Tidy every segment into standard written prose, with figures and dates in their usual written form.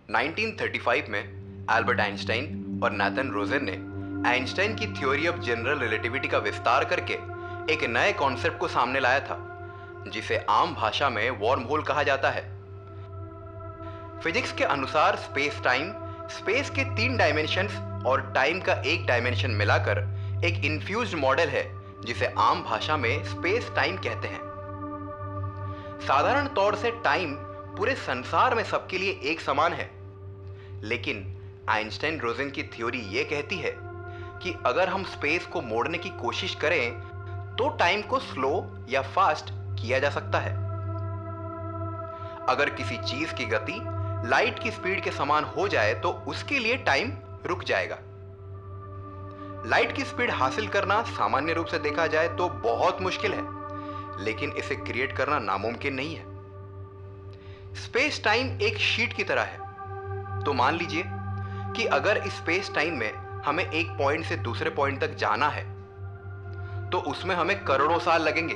1935 में Albert Einstein और Nathan रोजन ने आइंस्टाइन की थ्योरी ऑफ जनरल रिलेटिविटी का विस्तार करके एक नए कॉन्सेप्ट को सामने लाया था, जिसे आम भाषा में वर्म होल कहा जाता है। फिजिक्स के अनुसार स्पेस टाइम, स्पेस के 3 डायमेंशंस और टाइम का एक डायमेंशन मिलाकर एक इन्फ्यूज्ड मॉडल है, जिसे आम भाषा में स्पेस टाइम कहते हैं। साधारण तौर से टाइम पूरे संसार में सबके लिए एक समान है, लेकिन आइंस्टाइन रोजन की थ्योरी यह कहती है कि अगर हम स्पेस को मोड़ने की कोशिश करें तो टाइम को स्लो या फास्ट किया जा सकता है। अगर किसी चीज की गति लाइट की स्पीड के समान हो जाए तो उसके लिए टाइम रुक जाएगा। लाइट की स्पीड हासिल करना सामान्य रूप से देखा जाए तो बहुत मुश्किल है, लेकिन इसे क्रिएट करना नामुमकिन नहीं है। स्पेस टाइम एक शीट की तरह है। तो मान लीजिए कि अगर इस स्पेस टाइम में हमें एक पॉइंट से दूसरे पॉइंट तक जाना है तो उसमें हमें करोड़ों साल लगेंगे,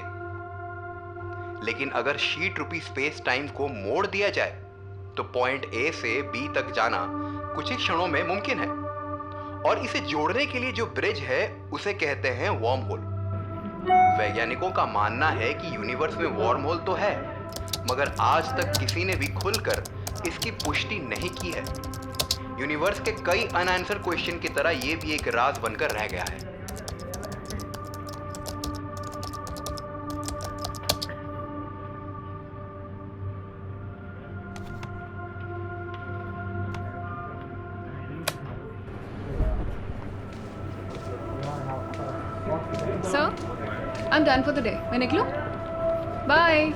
लेकिन अगर शीट रूपी स्पेस टाइम को मोड़ दिया जाए तो पॉइंट ए से बी तक जाना कुछ ही क्षणों में मुमकिन है। और इसे जोड़ने के लिए जो ब्रिज है उसे कहते हैं वर्म होल। वैज्ञानिकों का मानना है कि यूनिवर्स में वर्म होल तो है, मगर आज तक किसी ने भी खुलकर इसकी पुष्टि नहीं की है। यूनिवर्स के कई अनआंसर क्वेश्चन की तरह यह भी एक राज बनकर रह गया है। Sir, I'm done for the day. मैं निकलूं? Bye.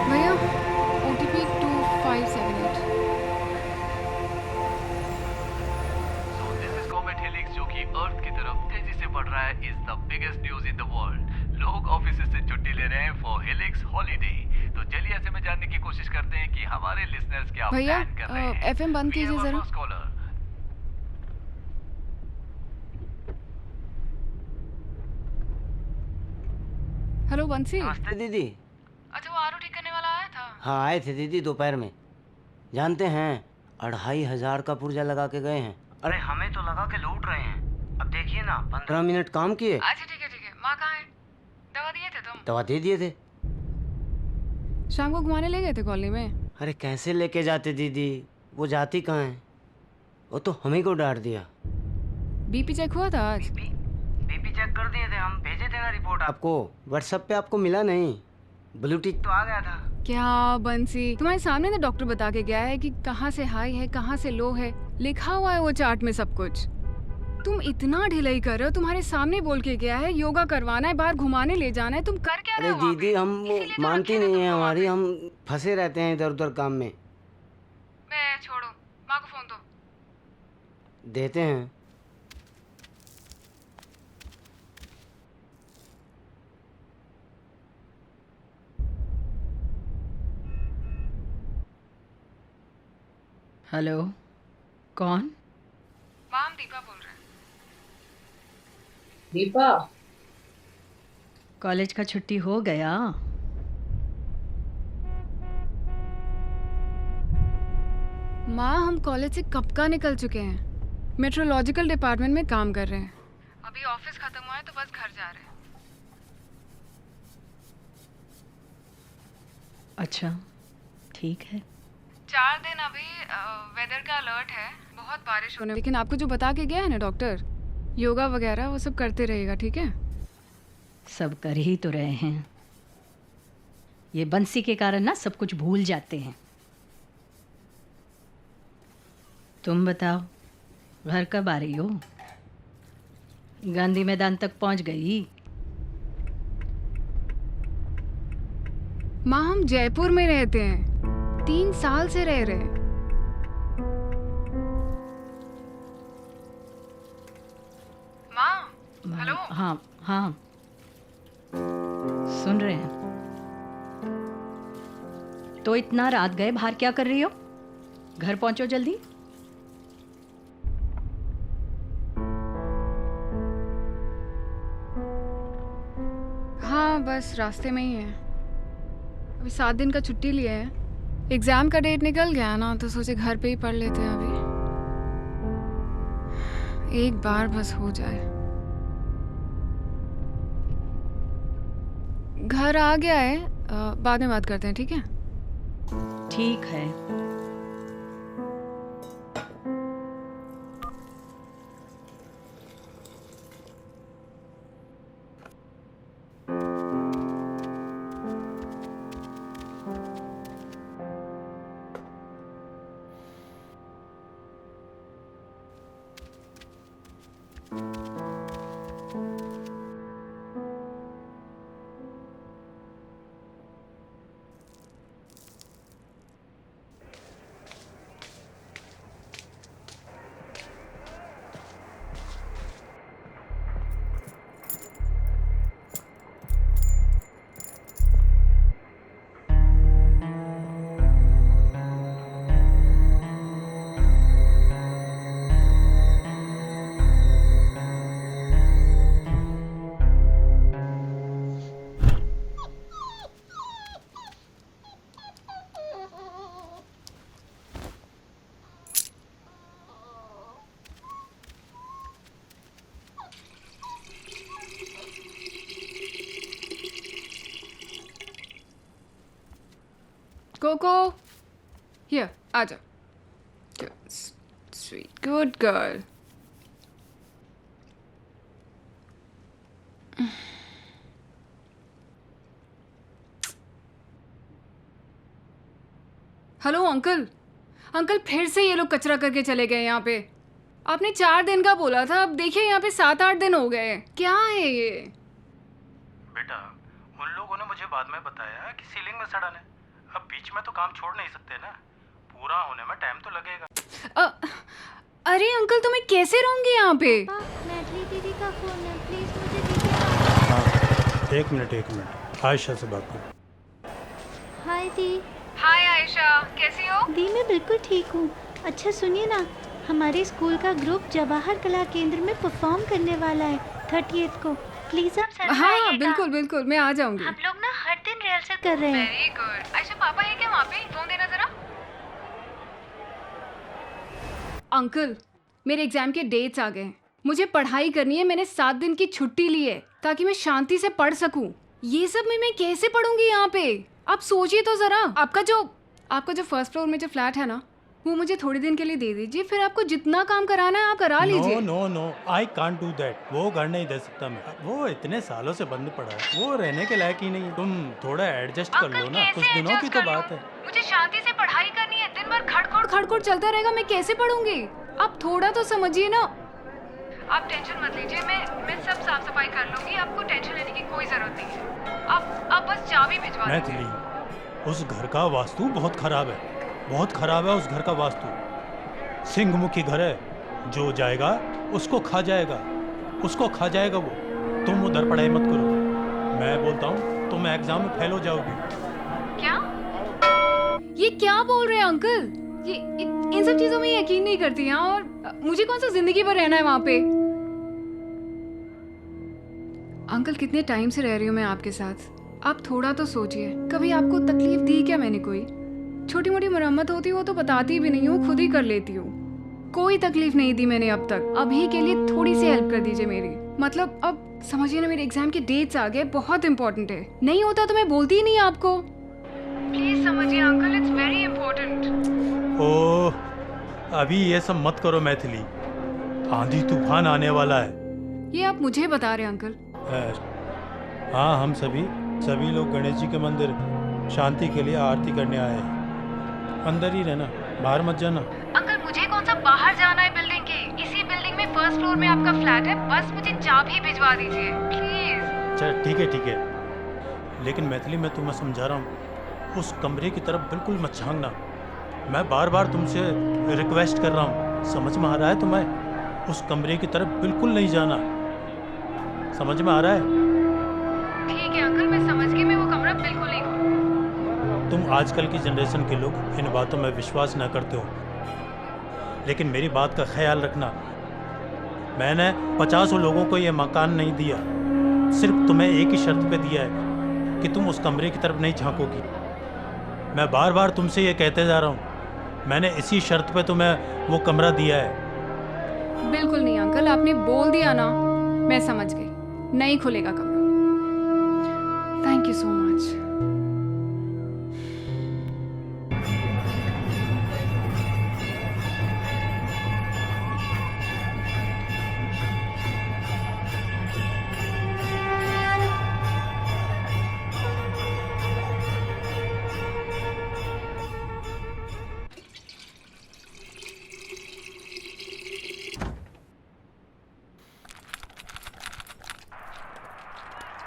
भैया, OTP 2578. So this is Comet Helix जो कि अर्थ की तरफ तेजी से बढ़ रहा है is the biggest news in the world. लोग ऑफिस से छुट्टी ले रहे हैं for Helix holiday. तो चलिए ऐसे में जानने की कोशिश करते हैं कि हमारे लिसनर्स क्या भैया, प्लान कर रहे हैं। FM बंद कीजिए जरा। कॉलर। हेलो बंसी। नमस्ते दीदी। अच्छा, वो आरू ठीक करने वाला आया था? हाँ आए थे दीदी दोपहर में। जानते हैं 2500 का पुर्जा लगा के गए हैं। अरे हमें तो लगा के लूट रहे हैं। अब देखिए ना 15 मिनट काम किए। अच्छा ठीक है ठीक है। माँ कहाँ है? दवा दिए थे तुम? दवा दे दिए थे। शाम को घुमाने ले गए थे कॉलोनी में? अरे कैसे लेके जाते दीदी, वो जाती कहाँ है। वो तो हमें को डांट दिया। बीपी चेक हुआ था आज? बीपी चेक कर दिए थे, हम भेजे थे ना रिपोर्ट आपको। व्हाट्सएप पे आपको मिला नहीं, ब्लू टिक तो आ गया था। क्या बंसी, तुम्हारे सामने तो डॉक्टर बता के गया है कि कहाँ से हाई है कहाँ से लो है, लिखा हुआ है वो चार्ट में सब कुछ। तुम इतना ढिलाई कर रहे हो, तुम्हारे सामने बोल के गया है योगा करवाना है, बाहर घुमाने ले जाना है, तुम कर क्या रहे अरे हो वहाँ दीदी पे? हम वो इसीलिए तो मानती रखे थे नहीं है तुमको वहाँ हमारी, पे। हम फंसे रहते हैं इधर उधर काम में। मैं छोड़ो, माँ को फोन दो। देते हैं। हेलो, कौन? माँ, हम दीपा बोल रहे हैं। दीपा, कॉलेज का छुट्टी हो गया? माँ, हम कॉलेज से कब का निकल चुके हैं। मेट्रोलॉजिकल डिपार्टमेंट में काम कर रहे हैं। अभी ऑफिस खत्म हुआ है तो बस घर जा रहे हैं। अच्छा, ठीक है। 4 दिन अभी वेदर का अलर्ट है, बहुत बारिश होने, लेकिन आपको जो बता के गया है ना डॉक्टर, योगा वगैरह वो सब करते रहेगा, ठीक है? सब कर ही तो रहे हैं। ये बंसी के कारण ना सब कुछ भूल जाते हैं। तुम बताओ, घर कब आ रही हो? गांधी मैदान तक पहुंच गई? माँ, हम जयपुर में रहते हैं, 3 साल से रह रहे हैं। माँ, हेलो? हाँ हाँ, सुन रहे हैं। तो इतना रात गए बाहर क्या कर रही हो? घर पहुंचो जल्दी। हाँ बस रास्ते में ही है। अभी 7 दिन का छुट्टी लिए है। एग्जाम का डेट निकल गया ना, तो सोचे घर पे ही पढ़ लेते हैं अभी। एक बार बस हो जाए। घर आ गया है, बाद में बात करते हैं, ठीक है? ठीक है। कोको, here, आजा। Sweet, good girl. Hello uncle. Uncle फिर से ये लोग कचरा करके चले गए यहाँ पे। आपने 4 दिन का बोला था, अब देखिए यहाँ पे 7-8 दिन हो गए। क्या है ये? बेटा, उन लोगों ने मुझे बाद में बताया कि सीलिंग में सड़न है। अब बीच में तो काम छोड़ नहीं सकते ना, पूरा होने में टाइम तो लगेगा। अरे अंकल, तो मैं कैसे रहूंगी यहाँ पे? मैथिली दीदी का फोन है, प्लीज मुझे दीजिए। हाँ, एक मिनट आयशा से बात करो। हाय दी। हाय आयशा, कैसी हो? दी मैं बिल्कुल ठीक हूँ। अच्छा सुनिए ना, हमारे स्कूल का ग्रुप जवाहर कला केंद्र में परफॉर्म करने वाला है 30th को। प्लीज आप सर हाँ बिल्कुल बिल्कुल, मैं आ जाऊंगी। हम लोग ना हर दिन रिहर्सल कर रहे हैं। Very good. आयशा पापा है क्या वहाँ पे? फोन देना जरा। अंकल, मेरे एग्जाम के डेट्स आ गए। मुझे पढ़ाई करनी है। मैंने 7 दिन की छुट्टी ली है ताकि मैं शांति से पढ़ सकूं। ये सब मैं कैसे पढ़ूंगी यहाँ पे? आप सोचिए तो जरा। आपका जो फर्स्ट फ्लोर में जो फ्लैट है ना, वो मुझे थोड़े दिन के लिए दे दीजिए, फिर आपको जितना काम कराना है आप करा लीजिए। No, I can't do that. वो घर नहीं दे सकता मैं, वो इतने सालों से बंद पड़ा है, वो रहने के लायक ही नहीं। तुम थोड़ा एडजस्ट कर लो ना, कुछ दिनों की तो बात है। मुझे शांति से पढ़ाई करनी है। दिन भर खड़खड़ चलता रहेगा, मैं कैसे पढ़ूंगी? आप थोड़ा तो समझिए ना। आप टेंशन मत लीजिए, मैं सब साफ सफाई कर लूंगी। आपको टेंशन लेने की कोई जरूरत नहीं है। आप बस चाबी भिजवा दीजिए। मैथिली, उस घर का वास्तु बहुत खराब है, बहुत खराब है उस घर का वास्तु। सिंहमुखी घर है, जो जाएगा उसको खा जाएगा, वो। तुम उधर पढ़ाई मत करो। मैं बोलता हूँ तुम एग्जाम में फेल हो जाओगी। क्या? ये क्या बोल रहे हैं अंकल? ये इन सब चीजों में यकीन नहीं करती हैं, और मुझे कौन सा जिंदगी भर रहना है वहाँ पे? अंकल, कितने टाइम से रह रही हूँ मैं आपके साथ। आप थोड़ा तो सोचिए, कभी आपको तकलीफ दी क्या मैंने? कोई छोटी मोटी मरम्मत होती हो तो बताती भी नहीं हूँ, खुद ही कर लेती हूँ। कोई तकलीफ नहीं दी मैंने अब तक। अभी के लिए थोड़ी सी हेल्प कर दीजिए मेरी। मतलब अब समझिए ना, मेरे एग्जाम के डेट्स आ गए, बहुत इंपॉर्टेंट है। नहीं होता तो मैं बोलती ही नहीं आपको। प्लीज समझिए अंकल, इट्स वेरी इंपॉर्टेंट। ओह, अभी ये सब मत करो मैथिली, आंधी तूफान आने वाला है। ये आप मुझे बता रहे हैं अंकल? हाँ, हम सभी लोग गणेश जी के मंदिर शांति के लिए आरती करने आए हैं। अंदर ही रहना, बाहर मत जाना। अंकल, मुझे कौन सा बाहर जाना है बिल्डिंग के? इसी बिल्डिंग में फर्स्ट फ्लोर में आपका फ्लैट है, बस मुझे चाबी भिजवा दीजिए प्लीज। चल ठीक है, लेकिन मैथिली मैं तुम्हें समझा रहा हूँ, उस कमरे की तरफ बिल्कुल मत झांकना। मैं बार बार तुमसे रिक्वेस्ट कर रहा हूँ, समझ में आ रहा है तुम्हें? उस कमरे की तरफ बिल्कुल नहीं जाना। समझ में आ रहा है? ठीक है अंकल, मैं समझ गई, मैं वो कमरा बिल्कुल नहीं खोलूंगी। तुम आजकल की जनरेशन के लोग इन बातों में विश्वास न करते हो, लेकिन मेरी बात का ख्याल रखना। मैंने 50 लोगों को ये मकान नहीं दिया, सिर्फ तुम्हें एक ही शर्त पे दिया है कि तुम उस कमरे की तरफ नहीं झांकोगी। मैं बार बार तुमसे ये कहते जा रहा हूँ, मैंने इसी शर्त पे तुम्हें वो कमरा दिया है। बिल्कुल नहीं अंकल, आपने बोल दिया ना, मैं समझ गई, नहीं खुलेगा कमरा। Thank you so much.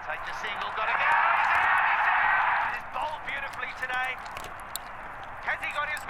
Take the single, got to get. He's in! He's bowled beautifully today. Has he got his?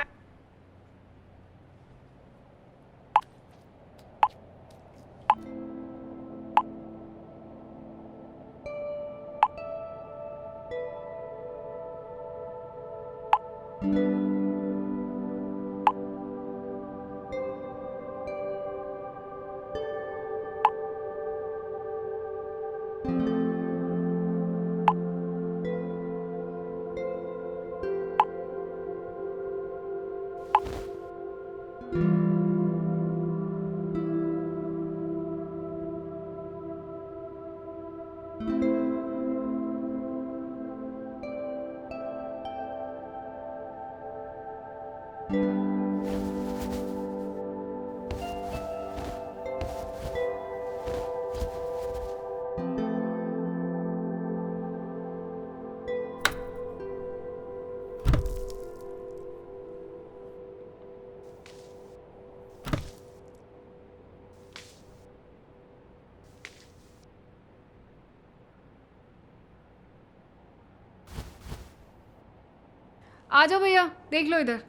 आ जाओ भैया, देख लो इधर,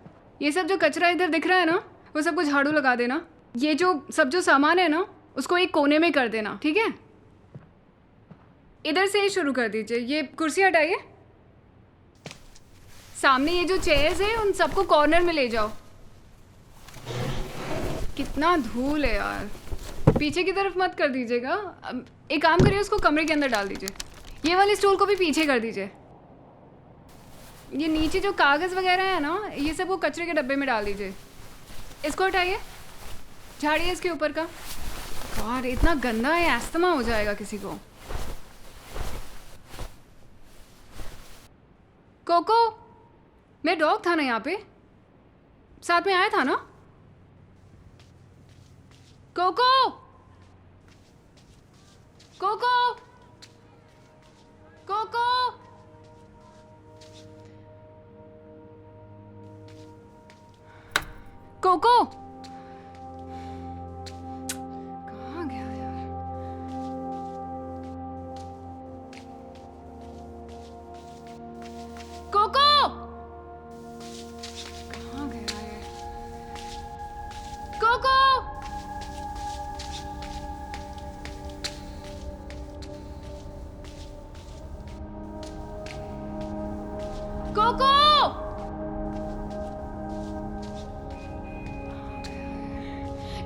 ये सब जो कचरा इधर दिख रहा है ना, वो सब कुछ झाड़ू लगा देना। ये जो सामान है ना, उसको एक कोने में कर देना, ठीक है? इधर से ही शुरू कर दीजिए। ये कुर्सी हटाइए, सामने ये जो चेयर्स है उन सबको कॉर्नर में ले जाओ। कितना धूल है यार, पीछे की तरफ मत कर दीजिएगा। एक काम करिए, उसको कमरे के अंदर डाल दीजिए। ये वाले स्टूल को भी पीछे कर दीजिए। ये नीचे जो कागज़ वगैरह है ना, ये सब वो कचरे के डब्बे में डाल दीजिए। इसको हटाइए, झाड़िए इसके ऊपर का। यार इतना गंदा है, अस्थमा हो जाएगा किसी को। कोको, मैं डॉग था ना यहाँ पे, साथ में आया था ना? कोको, कोको, कोको, कोको, कहाँ गया यार? कोको, कहाँ गया ये? कोको, कोको,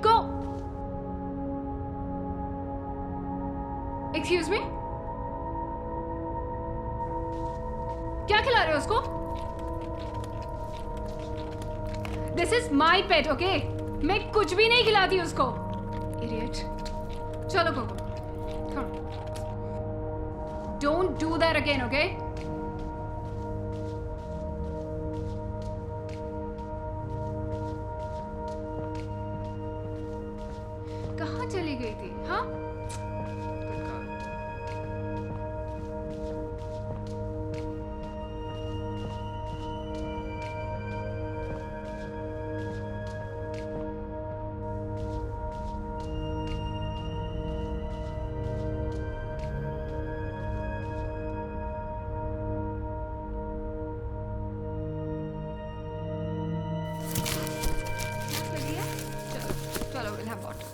को एक्सक्यूज मी, क्या खिला रहे हो उसको? This is my pet, okay? मैं कुछ भी नहीं खिलाती उसको। इडियट। चलो Coco, don't do that again, okay? कहाँ चली गई थी? हाँ, चलो, we'll have water.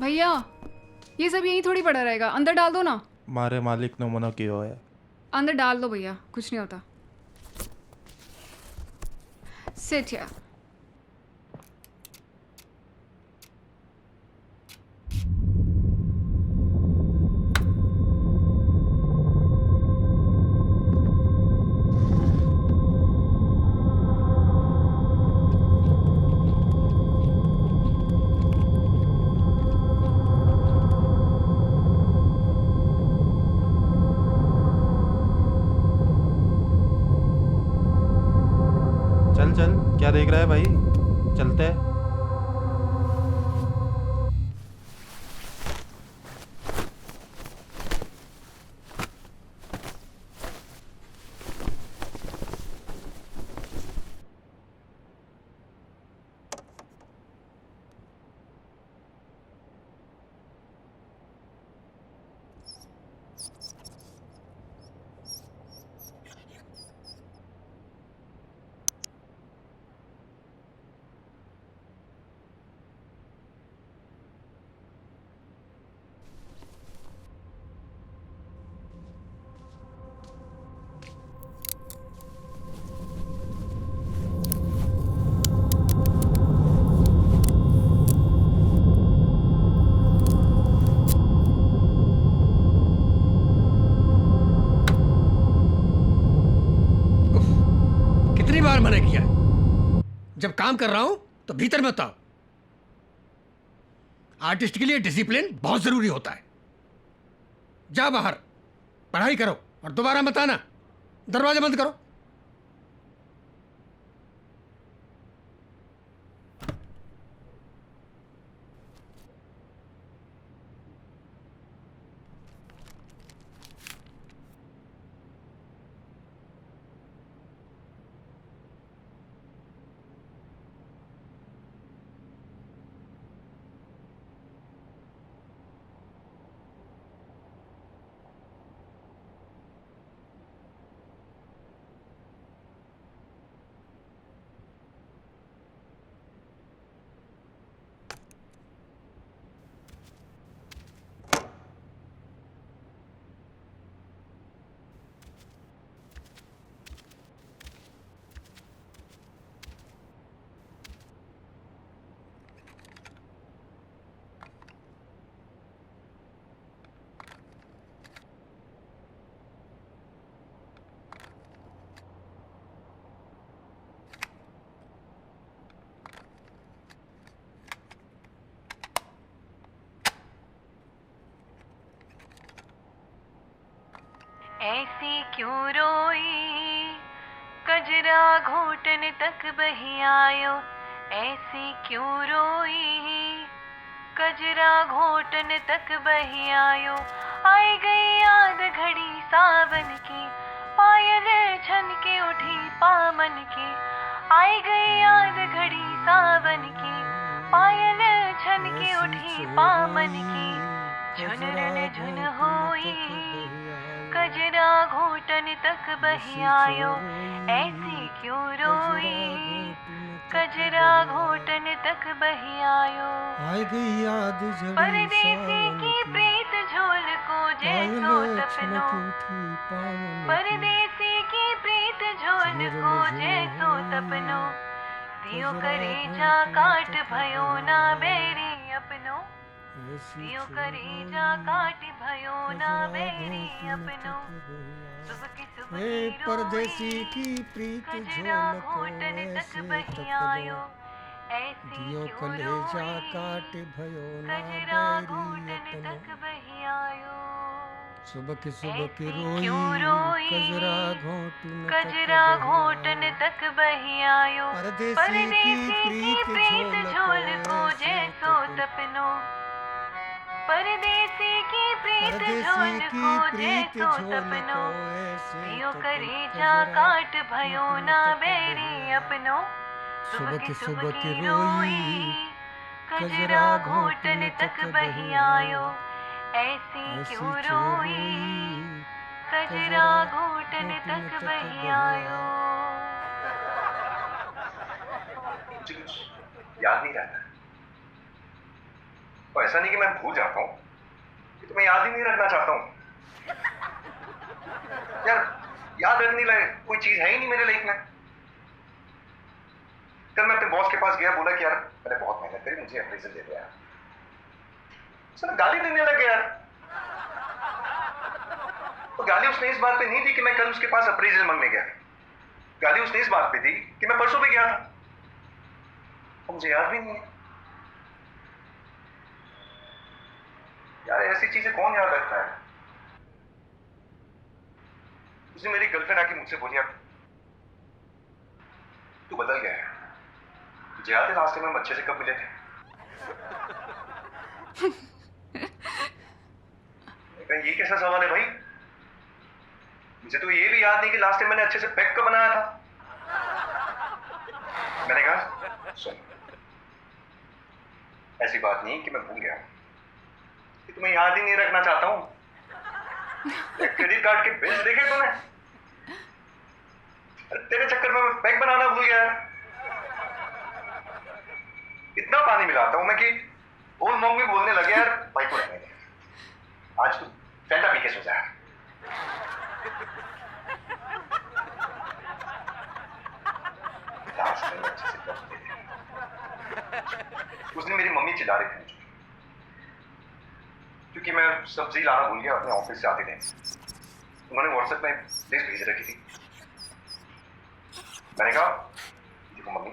भैया ये सब यहीं थोड़ी पड़ा रहेगा, अंदर डाल दो ना। मारे मालिक ने मना किया है। अंदर डाल दो भैया, कुछ नहीं होता। Sit here. चल चल, क्या देख रहा है भाई, चलते हैं। कितनी बार मना किया? जब काम कर रहा हूं तो भीतर मत आओ। आर्टिस्ट के लिए डिसिप्लिन बहुत जरूरी होता है। जा बाहर, पढ़ाई करो और दोबारा मत आना। दरवाजा बंद करो। ऐसी क्यों रोई कजरा घोटन तक बही आयो, ऐसी क्यों रोई कजरा घोटन तक बही आयो। आई गई याद घड़ी सावन की, पायल छन के उठी पामन की। आई गई याद घड़ी सावन की, पायल छन के उठी पामन की। झुन रन झुन होई कजरा घोटन तक बही आयो, ऐसी क्यों रोई कजरा घोटन तक बही आयो। आई गई याद परदेसी की प्रीत झोल को जैसो सपनो, परदेसी की प्रीत झोल को जैसो सपनो। दियो करे जा काट भयो ना बेरी अपनो, दियो करे जा काट भयो ना बेरी अपनो। सुबह की परदेसी की प्रीत कजरा घोटन तक बही आयो, ऐसी दियो क्यों कलेजा रोई काट भयो ना कजरा घोटन बेरी तक अपनो। बही आयो। सुबह की ऐसी रोई क्यों रोई कजरा घोटन कजरा घोटन तक बही आयो। परदेसी की प्रीत झोल को ऐसे जैसो सपनो, परदेसी की प्रीत झोल को जैसो सपनो। दियो करे जा काट भयो ना बेरी अपनो। सुबह की रोई कजरा घोटन तक बही आयो, ऐसी क्यों रोई कजरा घोटन तक बही आयो। मुझे कुछ याद नहीं रहता, और ऐसा नहीं कि मैं भूल जाता हूँ, कि तुम्हें याद ही नहीं रखना चाहता हूँ। यार याद रखने लायक कोई चीज है ही नहीं मेरे लाइफ में। कल मैं अपने बॉस के पास गया, बोला कि यार मैंने बहुत मेहनत करी, मुझे अप्रेजल दे दो यार। उसने गाली देने लग गया यार। तो गाली उसने इस बात पे नहीं दी कि मैं कल उसके पास अप्रेजल मांगने गया, गाली उसने इस बात पे दी कि मैं परसों भी गया था, तो मुझे याद भी नहीं है। यार ऐसी चीजें कौन याद रखता है। उसने मेरी गर्लफ्रेंड आके मुझसे बोली, अब तू बदल गया है, तुझे याद है लास्ट टाइम हम अच्छे से कब मिले थे? ये कैसा सवाल है भाई? मुझे तो ये भी याद नहीं कि लास्ट टाइम मैंने अच्छे से पैक कब बनाया था। मैंने कहा सुन, ऐसी बात नहीं कि मैं भूल गया, कि तुम्हें याद ही नहीं रखना चाहता हूं। क्रेडिट कार्ड के बिल्स देखे तूने? तेरे चक्कर में मैं पैक बनाना भूल गया। इतना पानी मिलाता हूं मैं कि ओल्ड मॉन्ग भी बोलने लगे यार भाई को रहने दे, आज तू फैंटा पी के सो जा। उस दिन मेरी मम्मी चिल्ला रही थी मुझे, क्योंकि मैं सब्जी लाना भूल गया अपने ऑफिस से आते थे। उन्होंने व्हाट्सएप में लिस्ट भेज रखी थी। मैंने कहा देखो मम्मी,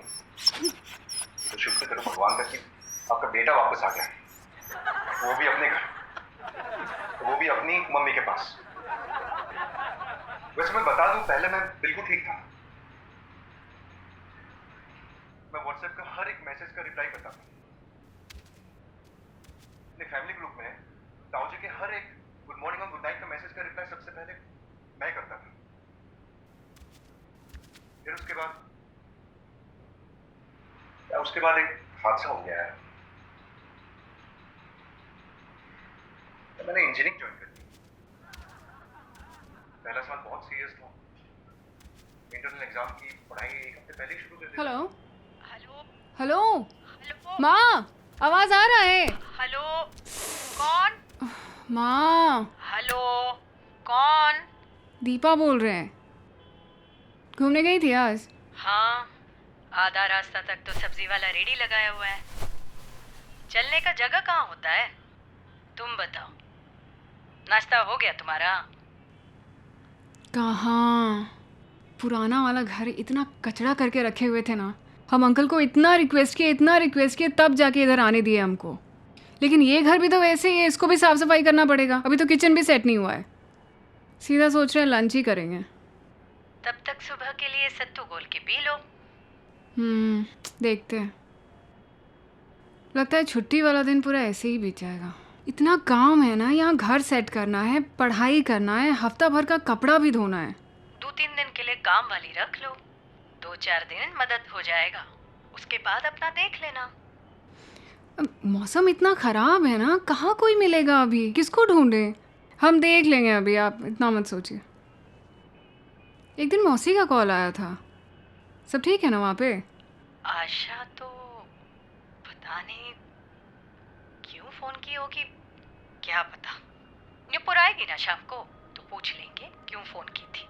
तो शुक्र करो भगवान का कि आपका बेटा वापस आ गया, वो भी अपने घर, वो भी अपनी मम्मी के पास। वैसे मैं बता दूं, पहले मैं बिल्कुल ठीक था। मैं व्हाट्सएप का हर एक मैसेज का रिप्लाई करता था। अपने फैमिली ग्रुप में ताऊजी के हर एक गुड मॉर्निंग और गुड नाइट का मैसेज का रिप्लाई सबसे पहले मैं करता था। फिर उसके बाद एक हादसा हो गया है। तो मैंने इंजीनियरिंग ज्वाइन कर दी। पहला साल बहुत सीरियस था। इंटरनल एग्जाम की पढ़ाई एक हफ्ते पहले ही शुरू कर दी। हेलो हेलो माँ, आवाज आ रहा है? हेलो कौन? माँ हेलो कौन? दीपा बोल रहे हैं। घूमने गई थी आज? हाँ, आधा रास्ता तक तो सब्जी वाला रेडी लगाया हुआ है। चलने का जगह कहाँ होता है? तुम बताओ, नाश्ता हो गया तुम्हारा? कहाँ, पुराना वाला घर इतना कचरा करके रखे हुए थे ना। हम अंकल को इतना रिक्वेस्ट किए तब जाके इधर आने दिए हमको। लेकिन ये घर भी तो वैसे ही है, इसको भी साफ सफाई करना पड़ेगा। अभी तो किचन भी सेट नहीं हुआ है। सीधा सोच रहे हैं लंच ही करेंगे। तब तक सुबह के लिए सत्तू घोल के पी लो। देखते हैं। लगता है छुट्टी वाला दिन पूरा ऐसे ही बीत जाएगा। इतना काम है ना, यहाँ घर सेट करना है, पढ़ाई करना है, हफ्ता भर का कपड़ा भी धोना है। 2-3 दिन के लिए काम वाली रख लो, 2-4 दिन मदद हो जाएगा, उसके बाद अपना देख लेना। मौसम इतना खराब है ना, कहाँ कोई मिलेगा अभी, किसको ढूंढे? हम देख लेंगे, अभी आप इतना मत सोचिए। एक दिन मौसी का कॉल आया था। सब ठीक है ना वहाँ पे? आशा तो पता नहीं क्यों फोन की होगी, क्या पता। नुपुर आएगी ना शाम को तो पूछ लेंगे क्यों फोन की थी।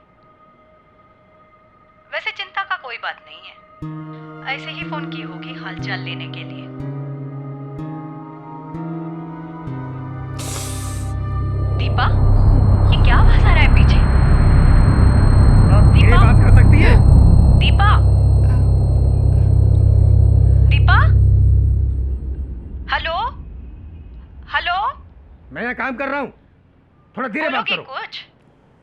वैसे चिंता का कोई बात नहीं है, ऐसे ही फोन की होगी हालचाल लेने के लिए। दीपा, ये क्या आवाज आ रहा है पीछे? दीपा बात कर सकती है? Deepa, Deepa, hello hello. मैं यहाँ काम कर रहा हूँ, थोड़ा धीरे बात करो। कुछ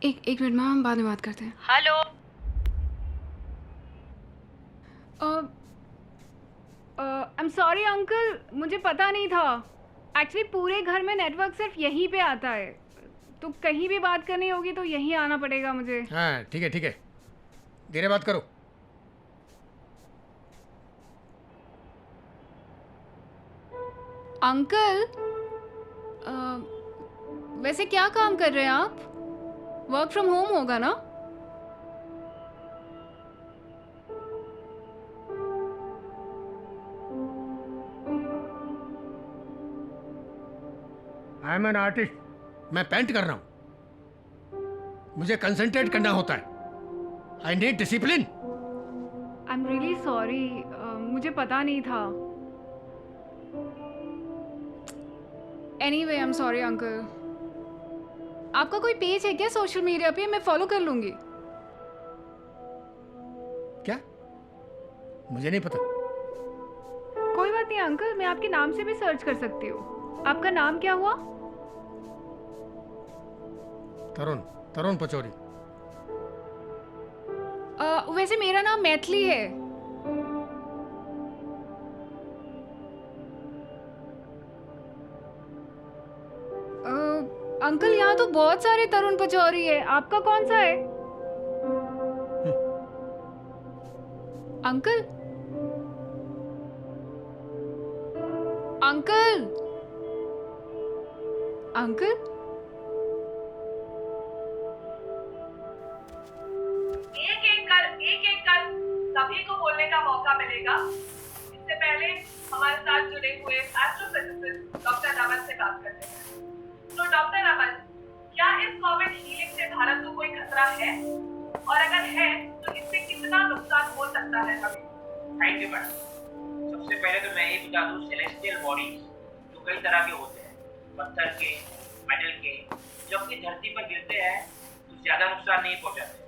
एक मिनट मैम, हम बाद में बात करते हैं। Hello. I am sorry uncle, मुझे पता नहीं था। एक्चुअली पूरे घर में नेटवर्क सिर्फ यहीं पे आता है, तो कहीं भी बात करनी होगी तो यहीं आना पड़ेगा मुझे। हाँ ठीक है, धीरे बात करो। अंकल, वैसे क्या काम कर रहे हैं आप? वर्क फ्रॉम होम होगा ना? I am an artist. मैं पेंट कर रहा हूं। मुझे कंसंट्रेट करना होता है। I need discipline. I am really sorry, मुझे पता नहीं था। Anyway I am sorry uncle. आपका कोई पेज है क्या सोशल मीडिया पे? मैं फॉलो कर लूंगी। क्या? मुझे नहीं पता। कोई बात नहीं अंकल, मैं आपके नाम से भी सर्च कर सकती हूँ। आपका नाम क्या हुआ? तरुण पचौरी। वैसे मेरा नाम मैथिली है। अंकल यहाँ तो बहुत सारे तरुण पचौरी है, आपका कौन सा है? अंकल अंकल अंकल एक एक कर सभी को बोलने का मौका मिलेगा। इससे पहले हमारे साथ जुड़े हुए एस्ट्रोफिजिसिस्ट डॉक्टर रमन से बात करते हैं। तो डॉक्टर रमन, क्या इस कोविड हीलिंग से भारत को कोई खतरा है, और अगर है तो इससे कितना नुकसान हो सकता है हमें? Thank you madam. सबसे पहले तो मैं ये बता दूं, सेलेस्टियल बॉडीज जो कई तरह के होते हैं, पत्थर के, मेटल के, जब ये धरती पर गिरते हैं तो ज्यादा नुकसान नहीं पहुंचाते।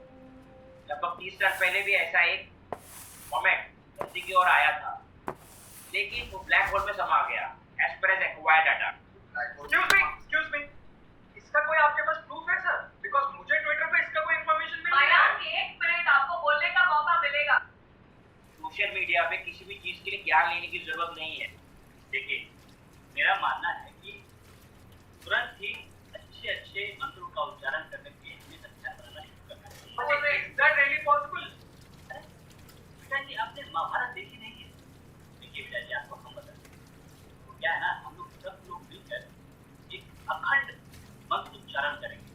लगभग 30 साल पहले भी ऐसा एक कॉमेट धरती की ओर आया था, लेकिन वो ब्लैक होल में समा गया एज पर एज एक्वायर्ड डाटा। एक्सक्यूज मी, इसका कोई आपके पास प्रूफ है सर? बिकॉज़ मुझे ट्विटर पे इसका कोई इंफॉर्मेशन मिल रहा है। एक मिनट, आपको बोलने का मौका मिलेगा। सोशल मीडिया पे किसी भी चीज के लिए ज्ञान लेने की जरूरत नहीं है। देखिए, मेरा मानना है कि तुरंत ही अच्छे मंत्रों का उच्चारण करने के लिए अच्छा बनाना शुरू करना चाहिए। Is that really possible? बेटा जी, आपने महाभारत देखी नहीं है? देखिए बेटा जी, आपको हम बताते हैं। तो क्या है ना, हम लोग सब लोग मिलकर एक अखंड मंत्र उच्चारण करेंगे,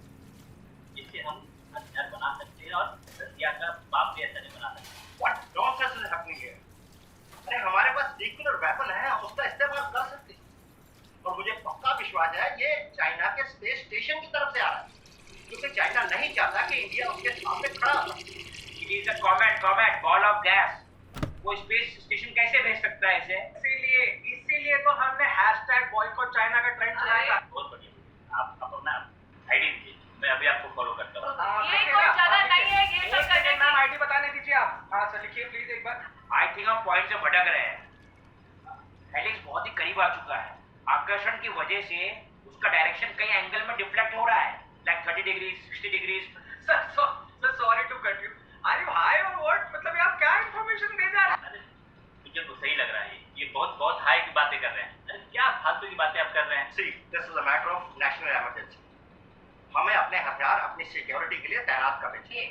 जिससे हम हथियार बना सकते हैं और रसिया का बाप भी ऐसा नहीं बना सकते। What nonsense is happening here? अरे हमारे पास न्यूक्लियर वेपन है, हम उसका इस्तेमाल कर सकते हैं। और मुझे पक्का विश्वास है ये चाइना के स्पेस स्टेशन की तरफ से आ रहा है, क्योंकि चाइना नहीं चाहता कि इंडिया उसके सामने खड़ा हो। It is a comet ball of gas। वो स्पेस स्टेशन कैसे भेज सकता है इसे? इसीलिए तो हमने #बॉयकॉट चाइना का ट्रेंड चलाया था। बहुत बढ़िया। आप अपना आईडी दीजिए, मैं अभी आपको फॉलो करता हूँ। ये कोई जगह नहीं है ये सब करने की। नाम आईडी बताने दीजिए आप। हाँ सर, लिखिए प्लीज एक बार। आई थिंक हम पॉइंट से भटक रहे हैं। हेलिक्स बहुत ही करीब आ चुका है। आकर्षण की वजह से उसका डायरेक्शन कई एंगल में डिफ्लेक्ट हो रहा है, like 30 degree, 60 degree. Sir sorry to cut you. Are you high और व्हाट? मतलब ये आप क्या इंफॉर्मेशन दे जा रहे हैं? मुझे तो सही लग रहा है, ये बहुत हाई की बातें कर रहे हैं। अरे क्या फालतू की बातें आप कर रहे हैं? See, this is a matter of national emergency. हमें अपने हथियार अपनी सिक्योरिटी के लिए तैनात करने चाहिए।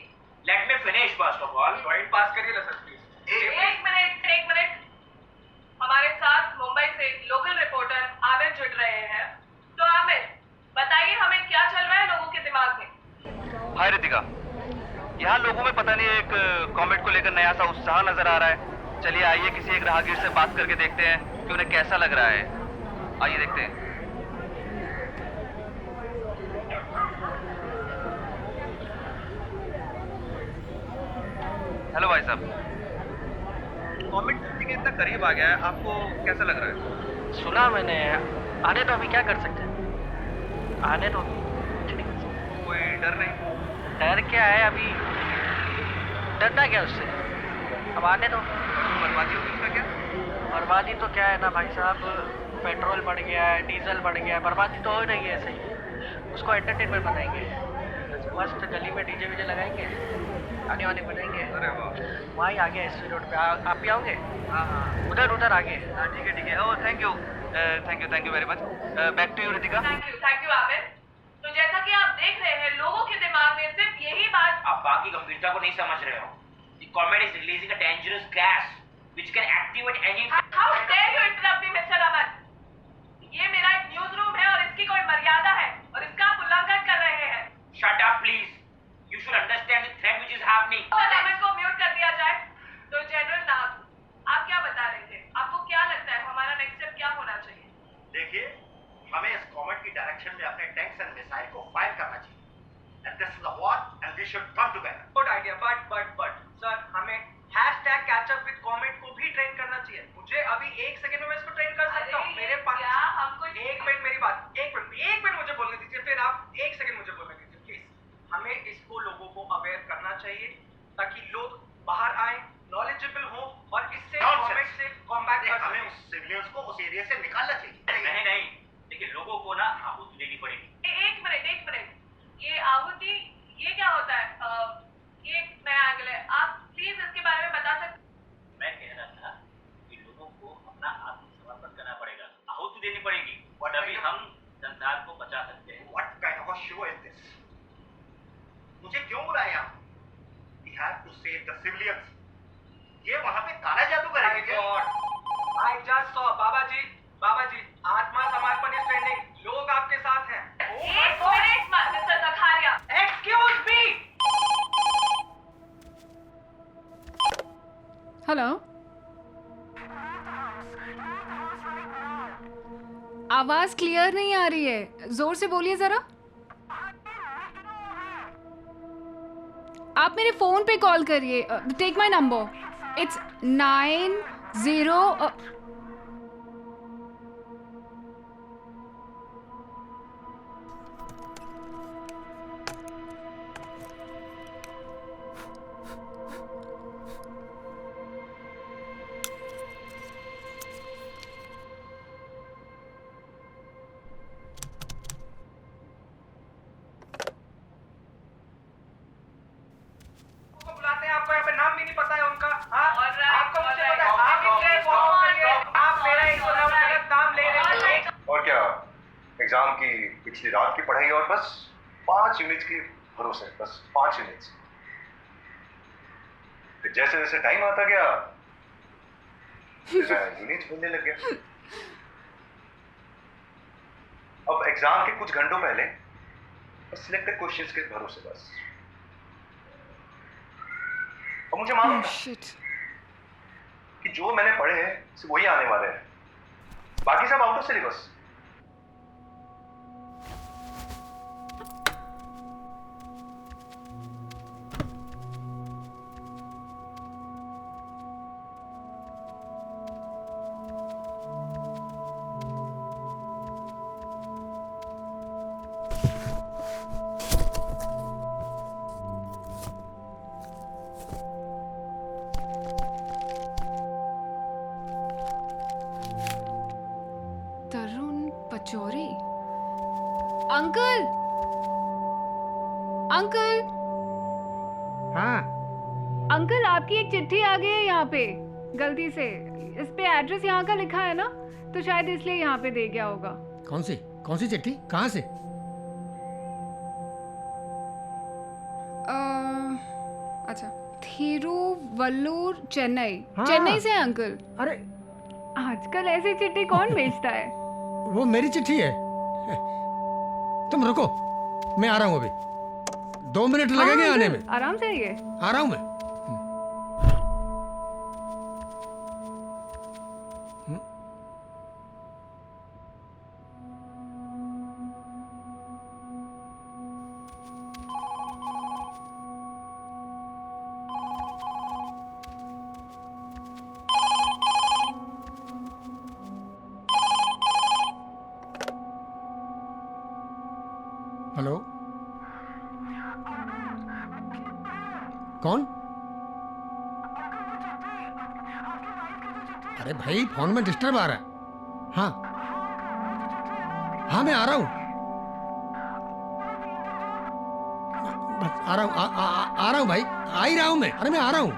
Let me finish first of all. Point pass करिए ना सर प्लीज। एक मिनट। हमारे साथ मुंबई से लोकल रिपोर्टर आमिर जुड़ रहे हैं। तो आमिर, बताइए हमें क्या चल रहा है लोगों के दिमाग में? हाय रितिका, यहाँ लोगों में पता नहीं एक कॉमेट को लेकर नया सा उत्साह नजर आ रहा है। चलिए आइए किसी एक राहगीर से बात करके देखते हैं कि उन्हें कैसा लग रहा है। आइए देखते हैं। हेलो भाई साहब, कॉमेट धरती के इतना करीब आ गया है, आपको कैसा लग रहा है? सुना मैंने, आने तो अभी क्या कर सकते हैं, आने तो कोई डर नहीं? डर क्या है अभी, डरना क्या उससे, अब आने तो। बर्बादी होगी उसका क्या? बर्बादी तो क्या है ना भाई साहब, पेट्रोल बढ़ गया है, डीजल बढ़ गया है, बर्बादी तो हो रही है। ऐसे ही उसको एंटरटेनमेंट बनाएंगे, मस्त गली में डीजे वीजे लगाएंगे, गाने वाने बनाएंगे। अरे वाह, वहीं आगे एसवी रोड पे आप भी आओगे? हाँ उधर आगे। हाँ ठीक है। Oh thank you very much. Back to you Ritika. Thank you Aamir. तो जैसा कि आप देख रहे हैं, लोगों के दिमाग में सिर्फ यही बात। आप बाकी गंभीरता को नहीं समझ रहे हो। The comet is releasing a dangerous gas which can activate any. How dare you interrupt me, Mr. Raman? ये मेरा एक न्यूज रूम है और इसकी कोई मर्यादा है और इसका आप उल्लंघन कर रहे हैं। Shut up, please. You should understand the threat which is happening. Raman को म्यूट कर दिया जाए। तो जनरल नाग, आप क्या बता रहे थे? आपको क्या लगता है हमारा नेक्स्ट स्टेप क्या होना चाहिए? देखिए, हमें इस कॉमेट की डायरेक्शन में अपने टैंक्स एंड मिसाइल को फायर करना चाहिए। And this is a war and we should come together. Good idea, but sir हमें #catchup with कमेंट को भी ट्रेन करना चाहिए। मुझे अभी 1 सेकंड में मैं इसको ट्रेन कर सकता हूँ। मेरे पास क्या हमको एक मिनट मेरी बात, एक मिनट मुझे बोलने दीजिए, फिर आप 1 सेकंड मुझे बोलने दीजिए प्लीज। हमें इसको लोगों को अवेयर करना चाहिए ताकि लोग बाहर आए, नॉलेजेबल हो और इससे गवर्नमेंट से कॉम्बैट कर हमें उस सिविलियंस को उस एरिया से निकालना चाहिए। नहीं, लेकिन लोगों को ना आहुति देनी पड़ेगी। एक मिनट, ये आहुति ये क्या होता है? ये एक नया एंगल है, आप प्लीज इसके बारे में बता सकते? मैं कह रहा था कि लोगों को अपना आत्मसमर्पण करना पड़ेगा, आहुति देनी पड़ेगी, तभी हम संसार को बचा सकते हैं। What kind of a show is this? मुझे क्यों बुलाया यहाँ? We have to save the civilians. ये वहाँ पे काला जादू करेंगे क्या? I just saw बाबा जी, आत्मा समर्पण इज ट्रेंडिंग, लोग आपके साथ हैं। एक minute mister Zakharia, excuse me. Hello, आवाज क्लियर नहीं आ रही है, जोर से बोलिए जरा। आप मेरे फोन पे कॉल करिए, टेक माय नंबर, इट्स 90 बुलाते हैं, आपको यहाँ पे नाम भी नहीं पता है उनका। हाँ, आपको मुझे पता है, All आप right, इसलिए फोन करिए, आप मेरा गलत नाम ले रहे हैं। और क्या एग्जाम की पिछली रात की पढ़ाई और बस 5 यूनिट्स की भरोसे, बस 5 यूनिट्स। फिर जैसे जैसे टाइम आता गया यूनिट्स मिलने लग गया। अब एग्जाम के कुछ घंटों पहले सिलेक्टेड क्वेश्चंस के भरोसे बस। और मुझे मालूम है कि जो मैंने पढ़े हैं वही आने वाले हैं, बाकी सब आउट ऑफ सिलेबस। चोरी? Uncle, uncle. हाँ अंकल, आपकी एक चिट्ठी आ गई है यहाँ पे गलती से। इस पे एड्रेस यहाँ का लिखा है ना, तो शायद इसलिए यहाँ पे दे गया होगा। कौन सी चिट्ठी? कहाँ से? अच्छा, थिरुवल्लुर, चेन्नई। हाँ। चेन्नई से है अंकल। अरे आजकल ऐसी चिट्ठी कौन भेजता है? वो मेरी चिट्ठी है। तुम रुको, मैं आ रहा हूँ अभी। 2 मिनट लगेंगे आने में। आराम से आइए। आ रहा हूँ मैं। हेलो, कौन? अरे भाई, फोन में डिस्टर्ब आ रहा है। हाँ हाँ, मैं आ रहा हूँ, बस आ रहा हूँ, आ रहा हूँ भाई, आ ही रहा हूँ मैं। अरे मैं आ रहा हूँ।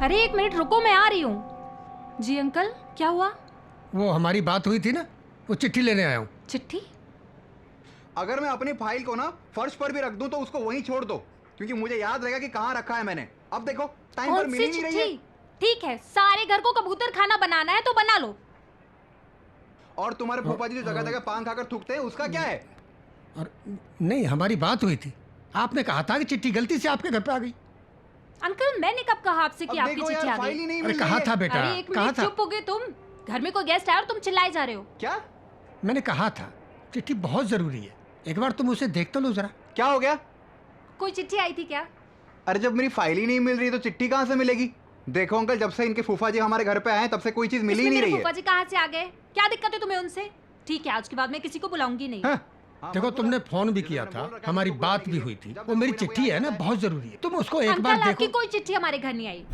अरे 1 मिनट रुको, मैं आ रही हूँ। जी अंकल, क्या हुआ? वो हमारी बात हुई थी ना, वो चिट्ठी लेने आया हूँ। चिट्ठी? अगर मैं अपनी फाइल को ना फर्श पर भी रख दूं तो उसको वहीं छोड़ दो, क्योंकि मुझे याद रहेगा कि कहाँ रखा है मैंने। अब देखो, टाइम पर मिल ही नहीं रही है। ठीक है, सारे घर को कबूतर खाना बनाना है तो बना लो। और तुम्हारे फूफा जी जो जगह जगह पान खाकर थूकते हैं उसका क्या है? और नहीं, हमारी बात हुई थी, आपने कहा था कि चिट्ठी गलती से आपके घर पे आ गई। अंकल मैंने कब कहा आपसे कि आपकी चिट्ठी आ फाइल ही गई? नहीं अरे मिल रही कहा है। था बेटा, अरे एक कहा मिनट था। चुप हो गए तुम। घर में कोई गेस्ट आया और तुम चिल्लाए जा रहे हो। क्या? मैंने कहा था चिट्ठी बहुत जरूरी है, एक बार तुम उसे देख तो लो जरा। क्या हो गया? कोई चिट्ठी आई थी क्या? अरे जब मेरी फाइल ही नहीं मिल रही तो चिट्ठी कहाँ से मिलेगी? देखो अंकल, जब से इनके फूफा जी हमारे घर पे आए तब से कोई चीज मिल ही इसमें नहीं मेरे रही फूफा है। जी कहाँ से आ गए? क्या दिक्कत है तुम्हें उनसे? ठीक है, आज के बाद मैं किसी को बुलाऊंगी नहीं। देखो तुमने फोन भी किया था, हमारी बात भी हुई थी, वो मेरी चिट्ठी है ना, बहुत जरूरी है, तुम उसको एक बार अंकल आपकी देखो। कोई चिट्ठी हमारे घर नहीं आई।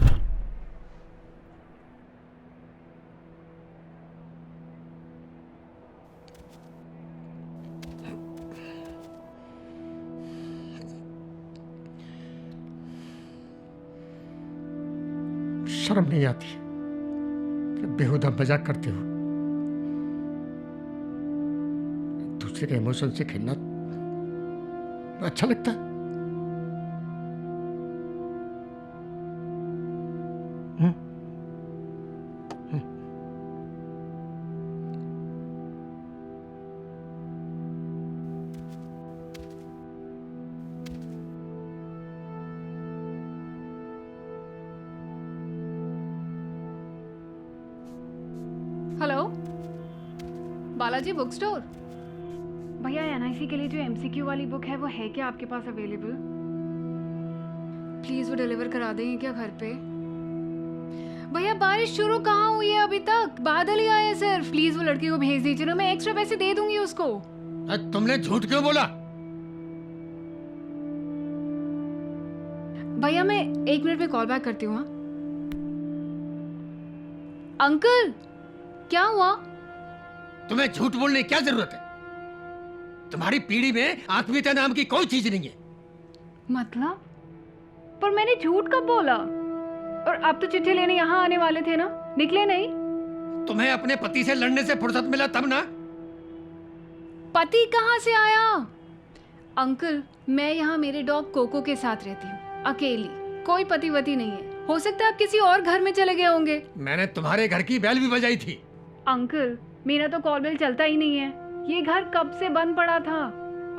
शर्म नहीं आती? बेहुदा मजाक करते हो। दूसरे के इमोशन से खेलना अच्छा लगता है? Hello, Balaji book store. भैया एनआईसी के लिए जो एमसीक्यू वाली बुक है वो है क्या आपके पास अवेलेबल? प्लीज वो डिलीवर करा देंगे क्या घर पे? भैया बारिश शुरू कहाँ हुई है अभी तक? बादल ही आए हैं सिर्फ। प्लीज वो लड़की को भेज दीजिए ना, मैं एक्स्ट्रा पैसे दे दूंगी उसको। तुमने झूठ क्यों बोला? भैया मैं 1 मिनट में कॉल बैक करती हूँ। हाँ? अंकल क्या हुआ? तुम्हें झूठ बोलने की क्या जरूरत है? तुम्हारी पीढ़ी में आत्मीयता नाम की कोई चीज नहीं है। मतलब? पर मैंने झूठ कब बोला? और आप तो चिट्ठी लेने यहाँ आने वाले थे ना, निकले नहीं? तुम्हें अपने पति से लड़ने से फुर्सत मिला तब ना? पति कहाँ से आया? अंकल मैं यहाँ मेरे डॉग कोको के साथ रहती हूँ, अकेली, कोई पति वति नहीं है। हो सकता है आप किसी और घर में चले गए होंगे। मैंने तुम्हारे घर की बेल भी बजाई थी। अंकल मेरा तो कॉल बेल चलता ही नहीं है, ये घर कब से बंद पड़ा था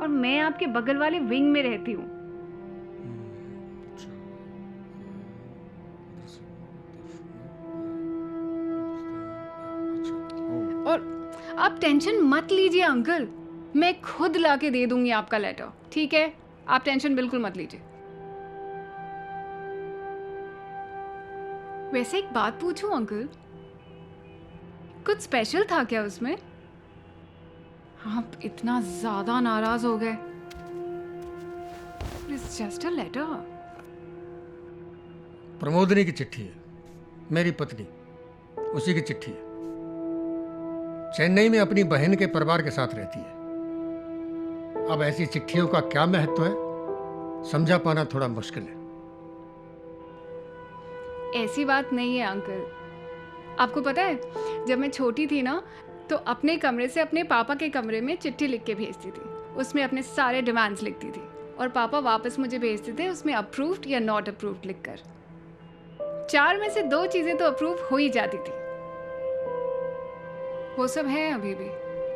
और मैं आपके बगल वाले विंग में रहती हूँ। और आप टेंशन मत लीजिए अंकल, मैं खुद लाके दे दूंगी आपका लेटर, ठीक है? आप टेंशन बिल्कुल मत लीजिए। वैसे एक बात पूछूं अंकल, कुछ स्पेशल था क्या उसमें? आप इतना ज्यादा नाराज हो गए। It's just a letter. Pramodini की चिट्ठी है, मेरी पत्नी, उसी की चिट्ठी है। चेन्नई में अपनी बहन के परिवार के साथ रहती है। अब ऐसी चिट्ठियों का क्या महत्व है, समझा पाना थोड़ा मुश्किल है। ऐसी बात नहीं है अंकल। आपको पता है जब मैं छोटी थी ना तो अपने कमरे से अपने पापा के कमरे में चिट्ठी लिख के भेजती थी, उसमें अपने सारे डिमांड्स लिखती थी और पापा वापस मुझे भेजते थे उसमें अप्रूव्ड या नॉट अप्रूव्ड लिखकर। 4 में से 2 चीजें तो अप्रूव हो ही जाती थी। वो सब है अभी भी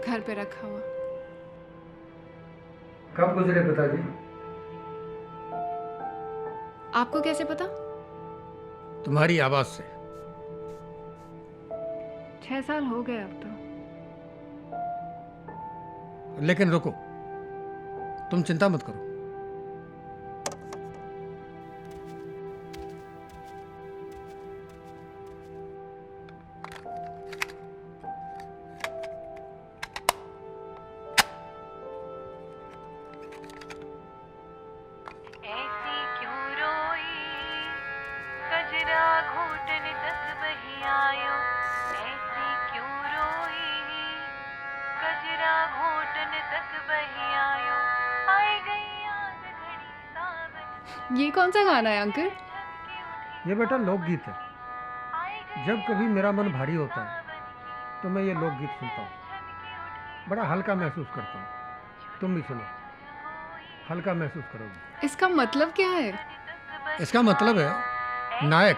घर पे रखा हुआ। कब गुजरे पिताजी? आपको कैसे पता? तुम्हारी आवाज से। 6 साल हो गए अब तो। लेकिन रुको, तुम चिंता मत करो। ऐसी क्यों रोई कजरा घोटन तक बही आयो, ऐसी क्यों रोई कजरा घोटन तक बही आयो, आई गई याद घड़ी सावन। ये कौन सा गाना है अंकल? ये बेटा लोकगीत है। जब कभी मेरा मन भारी होता है तो मैं ये लोकगीत सुनता हूँ, बड़ा हल्का महसूस करता हूँ। तुम भी सुनो, हल्का महसूस करोगे। इसका मतलब क्या है? इसका मतलब है नायक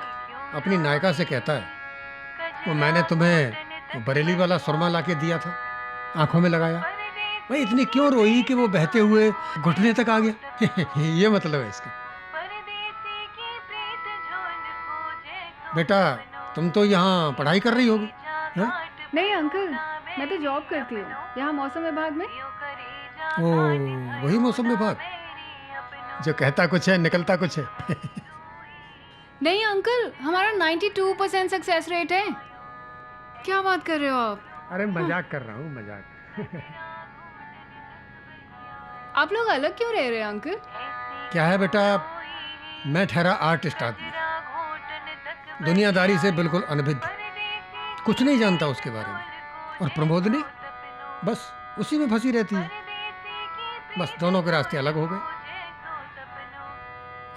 अपनी नायिका से कहता है, वो मैंने तुम्हें वो बरेली वाला सुरमा लाके दिया था, आंखों में लगाया, भाई इतनी क्यों रोई कि वो बहते हुए घुटने तक आ गया। ये मतलब है इसका। बेटा तुम तो यहाँ पढ़ाई कर रही होगी? हाँ? नहीं अंकल, मैं तो जॉब करती हूँ यहाँ मौसम विभाग में। ओ, वही मौसम विभाग जो कहता कुछ है निकलता कुछ है। नहीं अंकल, हमारा 92% सक्सेस रेट है। क्या बात कर रहे हो आप? अरे मजाक कर रहा हूँ, मजाक। आप लोग अलग क्यों रह रहे हैं अंकल? क्या है बेटा, मैं ठहरा आर्टिस्ट आदमी, दुनियादारी से बिल्कुल अनभिज्ञ, कुछ नहीं जानता उसके बारे में। और प्रमोदनी बस उसी में फंसी रहती है। बस दोनों के रास्ते अलग हो गए।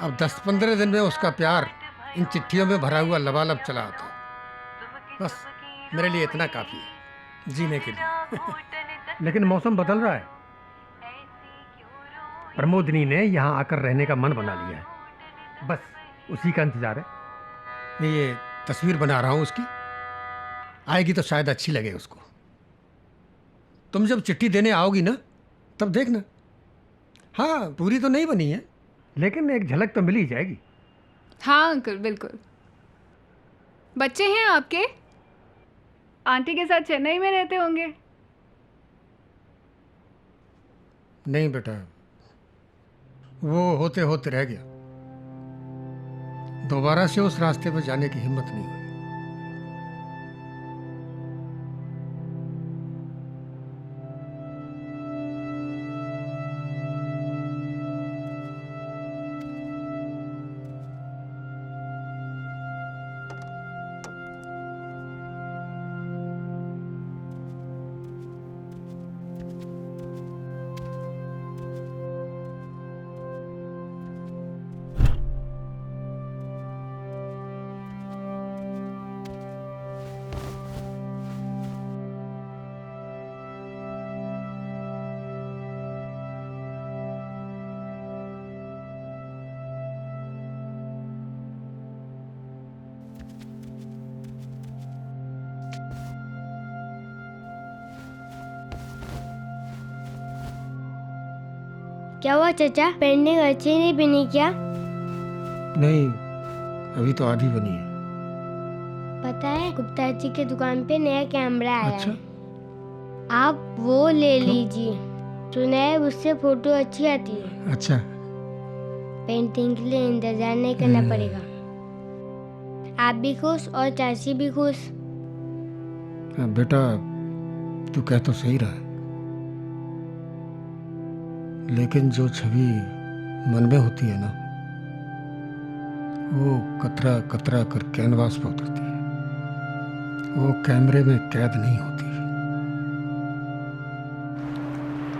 अब 10-15 दिन में उसका प्यार इन चिट्ठियों में भरा हुआ लबालब चला आता। बस मेरे लिए इतना काफी है जीने के लिए। लेकिन मौसम बदल रहा है। प्रमोदनी ने यहाँ आकर रहने का मन बना लिया है, बस उसी का इंतजार है। मैं ये तस्वीर बना रहा हूँ उसकी, आएगी तो शायद अच्छी लगे उसको। तुम जब चिट्ठी देने आओगी ना तब देखना। हाँ पूरी तो नहीं बनी है, लेकिन एक झलक तो मिल ही जाएगी। हाँ अंकल बिल्कुल। बच्चे हैं आपके? आंटी के साथ चेन्नई में रहते होंगे। नहीं बेटा, वो होते होते रह गया। दोबारा से उस रास्ते पर जाने की हिम्मत नहीं हुई। क्या हुआ चाचा, पेंटिंग अच्छी नहीं बनी क्या? नहीं, अभी तो आधी बनी है। पता है गुप्ता जी के दुकान पे नया कैमरा आया अच्छा? है, आप वो ले लीजिए। सुना है उससे फोटो अच्छी आती है। अच्छा, पेंटिंग के लिए इंतजार नहीं करना पड़ेगा। आप भी खुश और चाची भी खुश। बेटा तू कह तो सही रहा है, लेकिन जो छवि मन में होती है ना, वो कतरा कतरा कर कैनवास पर उतरती है, वो कैमरे में कैद नहीं होती।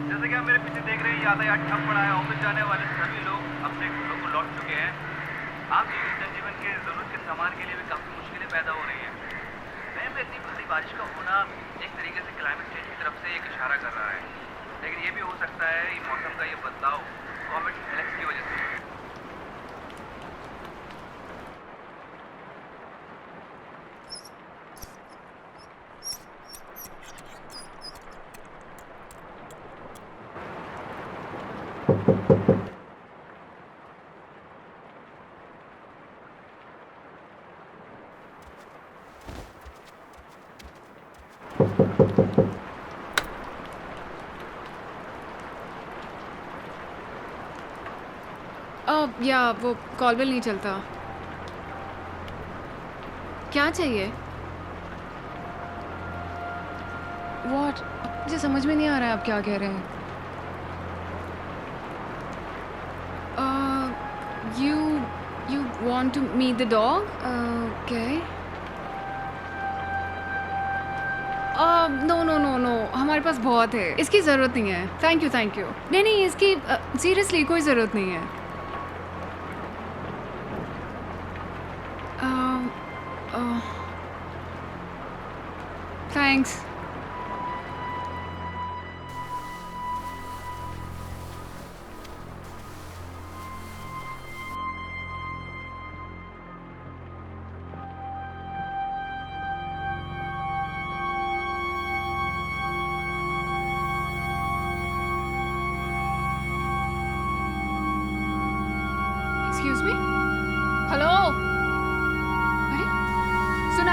जैसे कि आप मेरे पीछे देख रहे हैं, यातायात ठप पड़ा है। ऑफिस जाने वाले सभी लोग अपने घरों को लौट चुके हैं। आम जनजीवन के जरूरत के सामान के लिए भी काफी मुश्किलें पैदा हो रही हैं। वहीं पे इतनी भारी बारिश का होना एक तरीके से क्लाइमेट चेंज की तरफ से एक इशारा कर रहा है, लेकिन ये भी हो सकता है ये मौसम का ये बदलाव कॉमेट हेलिक्स की वजह से। या वो कॉल बिल नहीं चलता। क्या चाहिए? What? मुझे समझ में नहीं आ रहा है आप क्या कह रहे हैं। You want to meet the dog? Okay. No, हमारे पास बहुत है, इसकी ज़रूरत नहीं है। Thank you. नहीं, इसकी सीरियसली कोई ज़रूरत नहीं है। थैंक्स।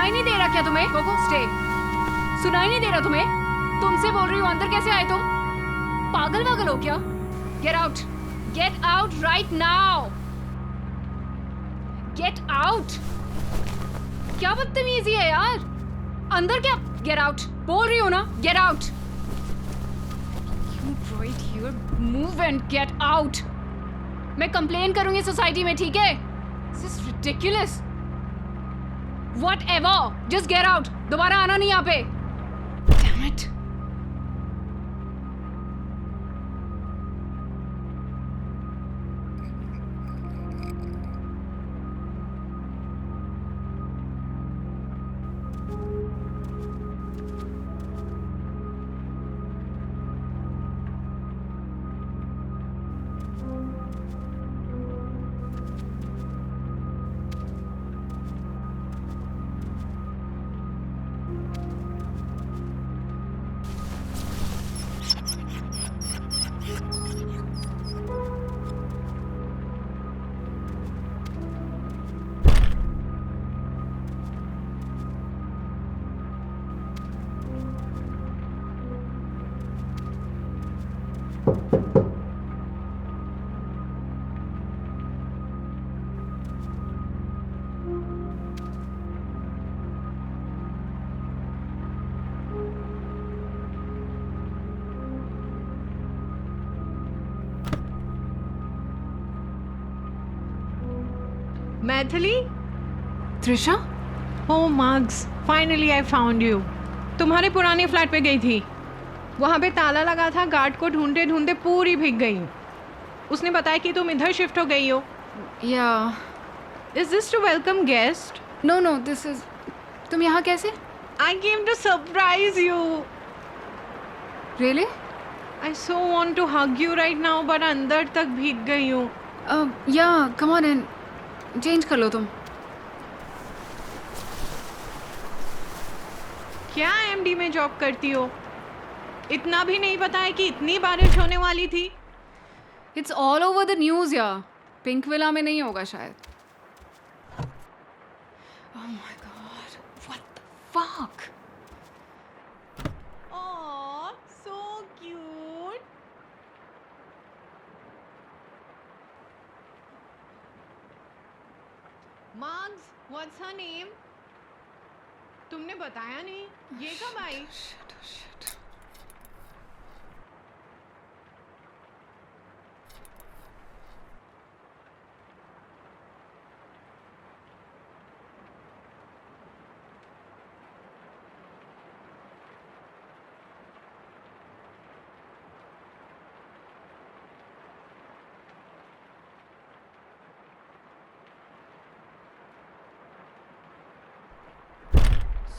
सुनाई नहीं दे रहा क्या तुम्हें? Coco stay. सुनाई नहीं दे रहा तुम्हें? तुमसे बोल रही हूँ, अंदर कैसे आए तुम? पागल वागल हो क्या? Get out, get out right now, get out. क्या बदतमीजी है यार, अंदर क्या? गेट आउट, बोल रही हूँ ना, get out. You right here, move and get out. मैं कंप्लेन करूंगी सोसाइटी में, ठीक है? This is ridiculous. Whatever, just get out. दोबारा आना नहीं यहाँ पे। Damn it. Maithili? Trisha? Oh marks, finally I found you. तुम्हारे पुराने फ्लैट पे गई थी, वहाँ पे ताला लगा था, गार्ड को ढूंढते ढूंढते पूरी भीग गई हूँ। उसने बताया कि तुम इधर शिफ्ट हो गई हो। या is this to welcome guest? No no, this is. तुम यहाँ कैसे? I came to surprise you. Really? I so want to hug you right now, but अंदर तक भीग गई हूँ। या कम ऑन इन, चेंज कर लो तुम। क्या एमडी में जॉब करती हो? इतना भी नहीं पता है कि इतनी बारिश होने वाली थी? It's all over the news यार। पिंक विला में नहीं होगा शायद। Oh my God, what the fuck? Oh, so cute. Marks, what's her name? तुमने बताया नहीं, ये कब आई?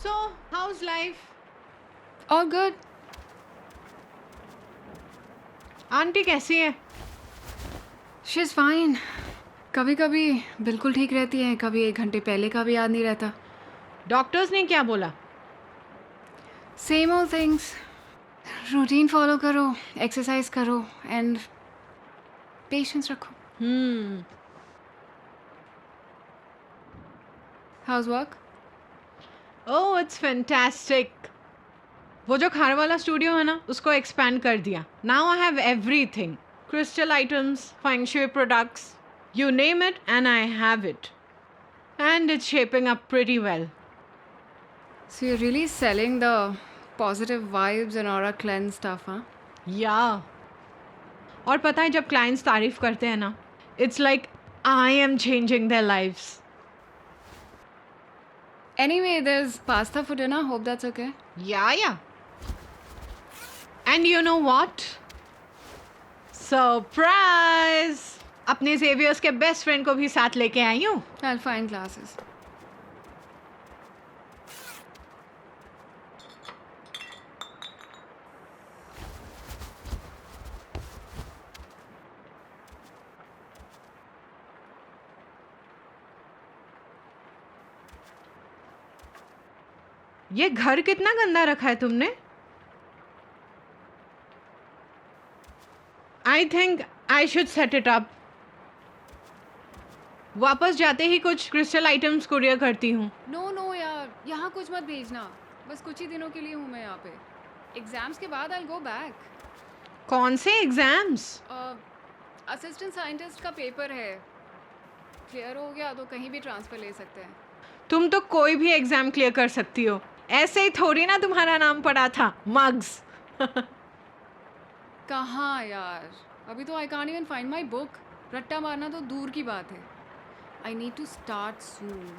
So, how's life? All good. Aunty कैसी है? She's fine. कभी कभी बिल्कुल ठीक रहती है, कभी 1 घंटे पहले का भी याद नहीं रहता। डॉक्टर्स ने क्या बोला? Same old things. Routine follow करो, एक्सरसाइज करो एंड पेशेंस रखो। House work? Oh, it's fantastic. वो जो खार वाला स्टूडियो है ना, उसको एक्सपैंड कर दिया। Now I have everything, crystal items, feng shui products, you name it and I have it. And it's shaping up pretty well. So you're really selling the positive vibes and aura cleanse stuff, huh? Yeah. और पता है जब clients तारीफ करते हैं ना, it's like I am changing their lives. Anyway, there's pasta for dinner. Hope that's okay. Yeah. And you know what? Surprise! अपने Xavier's के बेस्ट फ्रेंड को भी साथ लेके आई हूँ। I'll find glasses. ये घर कितना गंदा रखा है तुमने? I think I should set it up. वापस जाते ही कुछ क्रिस्टल आइटम्स कुरियर करती हूँ। No यार, यहाँ कुछ मत भेजना, बस कुछ ही दिनों के लिए हूँ मैं यहाँ पे। एग्जाम्स के बाद आई गो बैक। कौन से एग्जाम्स? असिस्टेंट साइंटिस्ट का पेपर है, क्लियर हो गया तो कहीं भी ट्रांसफ़र ले सकते हैं। तुम तो कोई भी एग्जाम क्लियर कर सकती हो, ऐसे ही थोड़ी ना तुम्हारा नाम पड़ा था मग्स। कहाँ यार, अभी तो I can't even find my book. रट्टा मारना तो दूर की बात है। I need to start soon.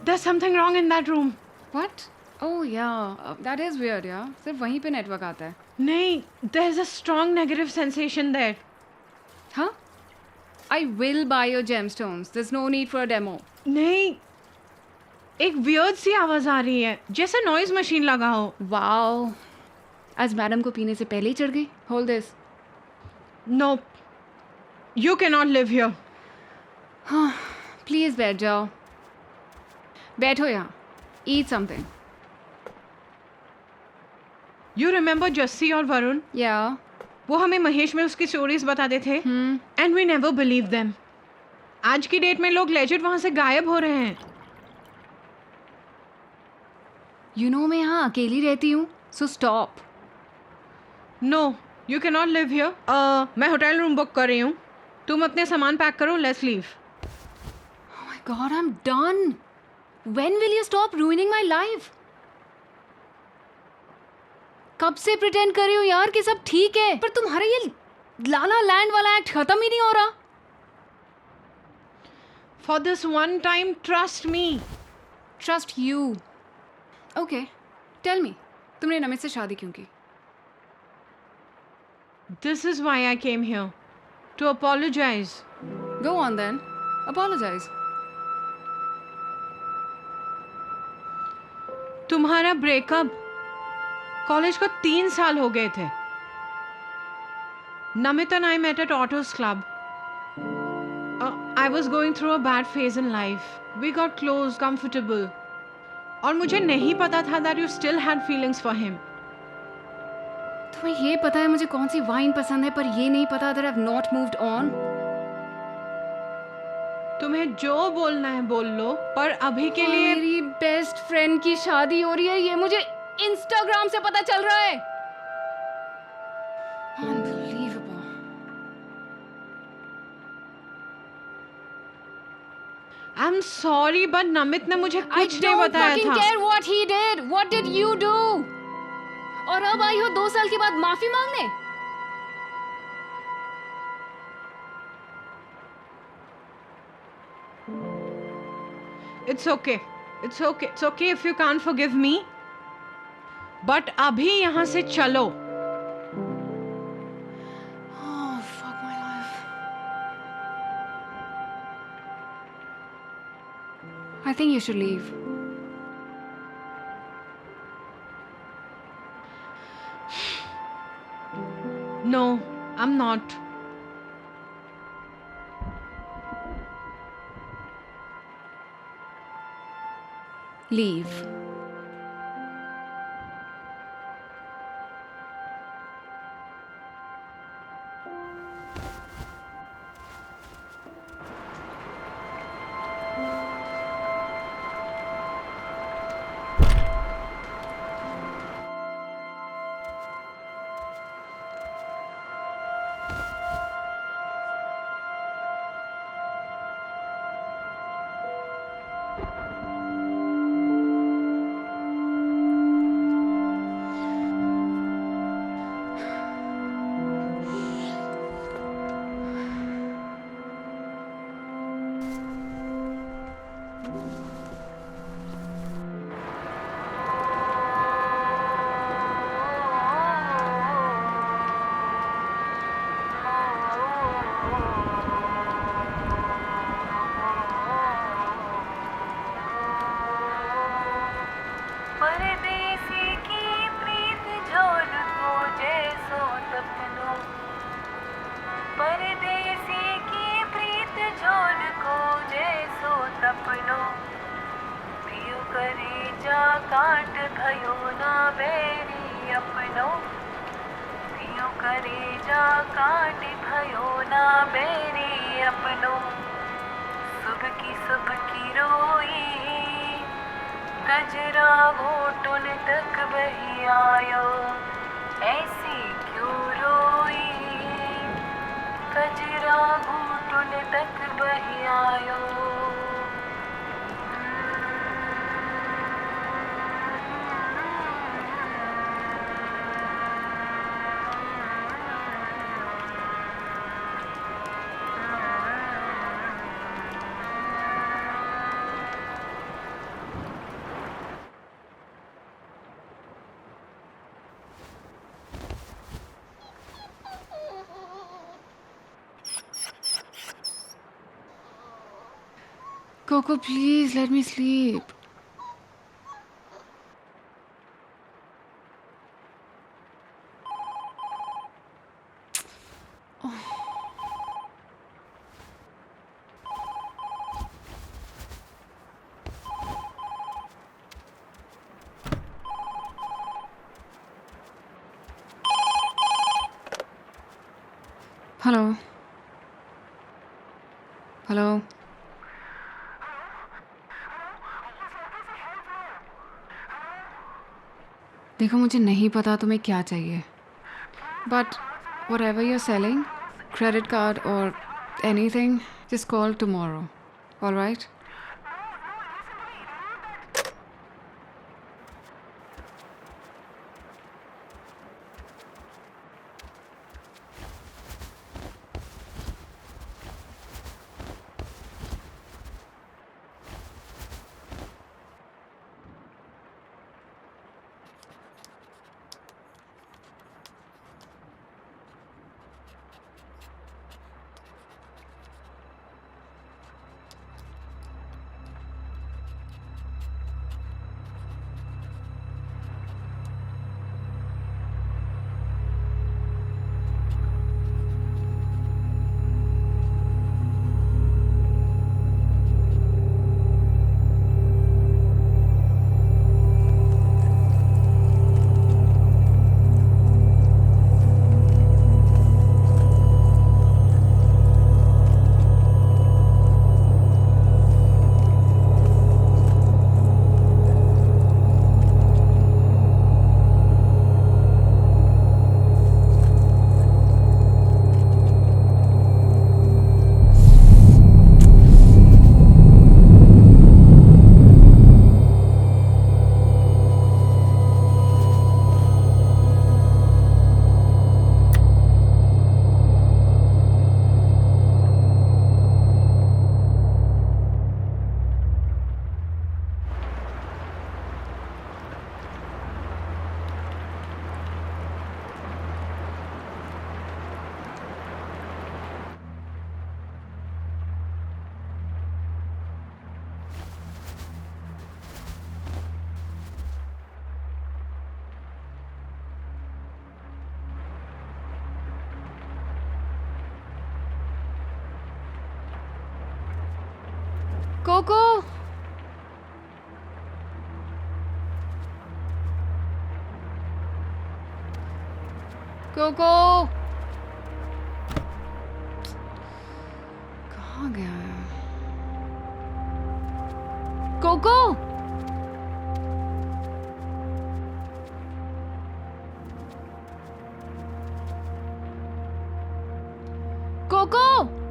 There's something wrong in that room. What? Oh yeah, that is weird यार। सिर्फ वहीं पे नेटवर्क आता है। नहीं, there's a strong negative sensation there. हाँ? I will buy your gemstones. There's no need for a demo. नहीं, एक weird सी आवाज आ रही है, जैसे noise machine लगा हो। Wow. आज मैडम को पीने से पहले ही चढ़ गई। Hold this. Nope. You cannot live here. हाँ, प्लीज बैठ जाओ। बैठो यहाँ। Eat something. You remember Jassi और वरुण? Yeah. वो हमें महेश में उसकी स्टोरीज बताते थे। And we never believed them. आज की डेट में लोग लेजिट वहाँ से गायब हो रहे हैं। You know मैं यहाँ अकेली रहती हूँ, so stop. No, you cannot live here. मैं होटल रूम बुक कर रही हूँ। तुम अपने सामान पैक करो, let's leave. Oh my God, I'm done. When will you stop ruining my life? कब से प्रिटेंड कर रही हो यार कि सब ठीक है, पर तुम्हारा ये लाला लैंड वाला एक्ट खत्म ही नहीं हो रहा। For this one time, trust me. Trust you. Okay, tell me, तुमने नमित से शादी क्यों की? This is why I came here. To apologize. Go on then. Apologize. तुम्हारा ब्रेकअप कॉलेज को 3 साल हो गए थे। Namit and I met at Otto's club. I was going through a bad phase in life. We got close, comfortable. और मुझे नहीं पता था that you still had feelings for him. तुम्हें ये पता है मुझे कौन सी वाइन पसंद है, पर ये नहीं पता that I've not moved on. तुम्हें जो बोलना है बोल लो, पर अभी के लिए मेरी बेस्ट फ्रेंड की शादी हो रही है, ये मुझे इंस्टाग्राम से पता चल रहा है। Unbelievable. I'm sorry, but Namit ने मुझे कुछ नहीं बताया था। I don't fucking care what he did. What did you do? और अब आई हो 2 साल के बाद माफी मांगने? It's okay. It's okay. It's okay if you can't forgive me. But अभी यहाँ से चलो. Oh, fuck my life. I think you should leave. No, I'm not. Leave. काट भयो ना बेरी अपनो दियो करेजा काट भयो ना बेरी अपनो सुबकी रोई कजरा घोटुन तक बही आयो ऐसी क्यों रोई कजरा घोटुन तक बही आयो Coco, please let me sleep. Hello. Hello. देखो मुझे नहीं पता तुम्हें क्या चाहिए but whatever you are selling credit card और anything just call tomorrow alright Coco! Coco! कहाँ गया है? Coco! Coco!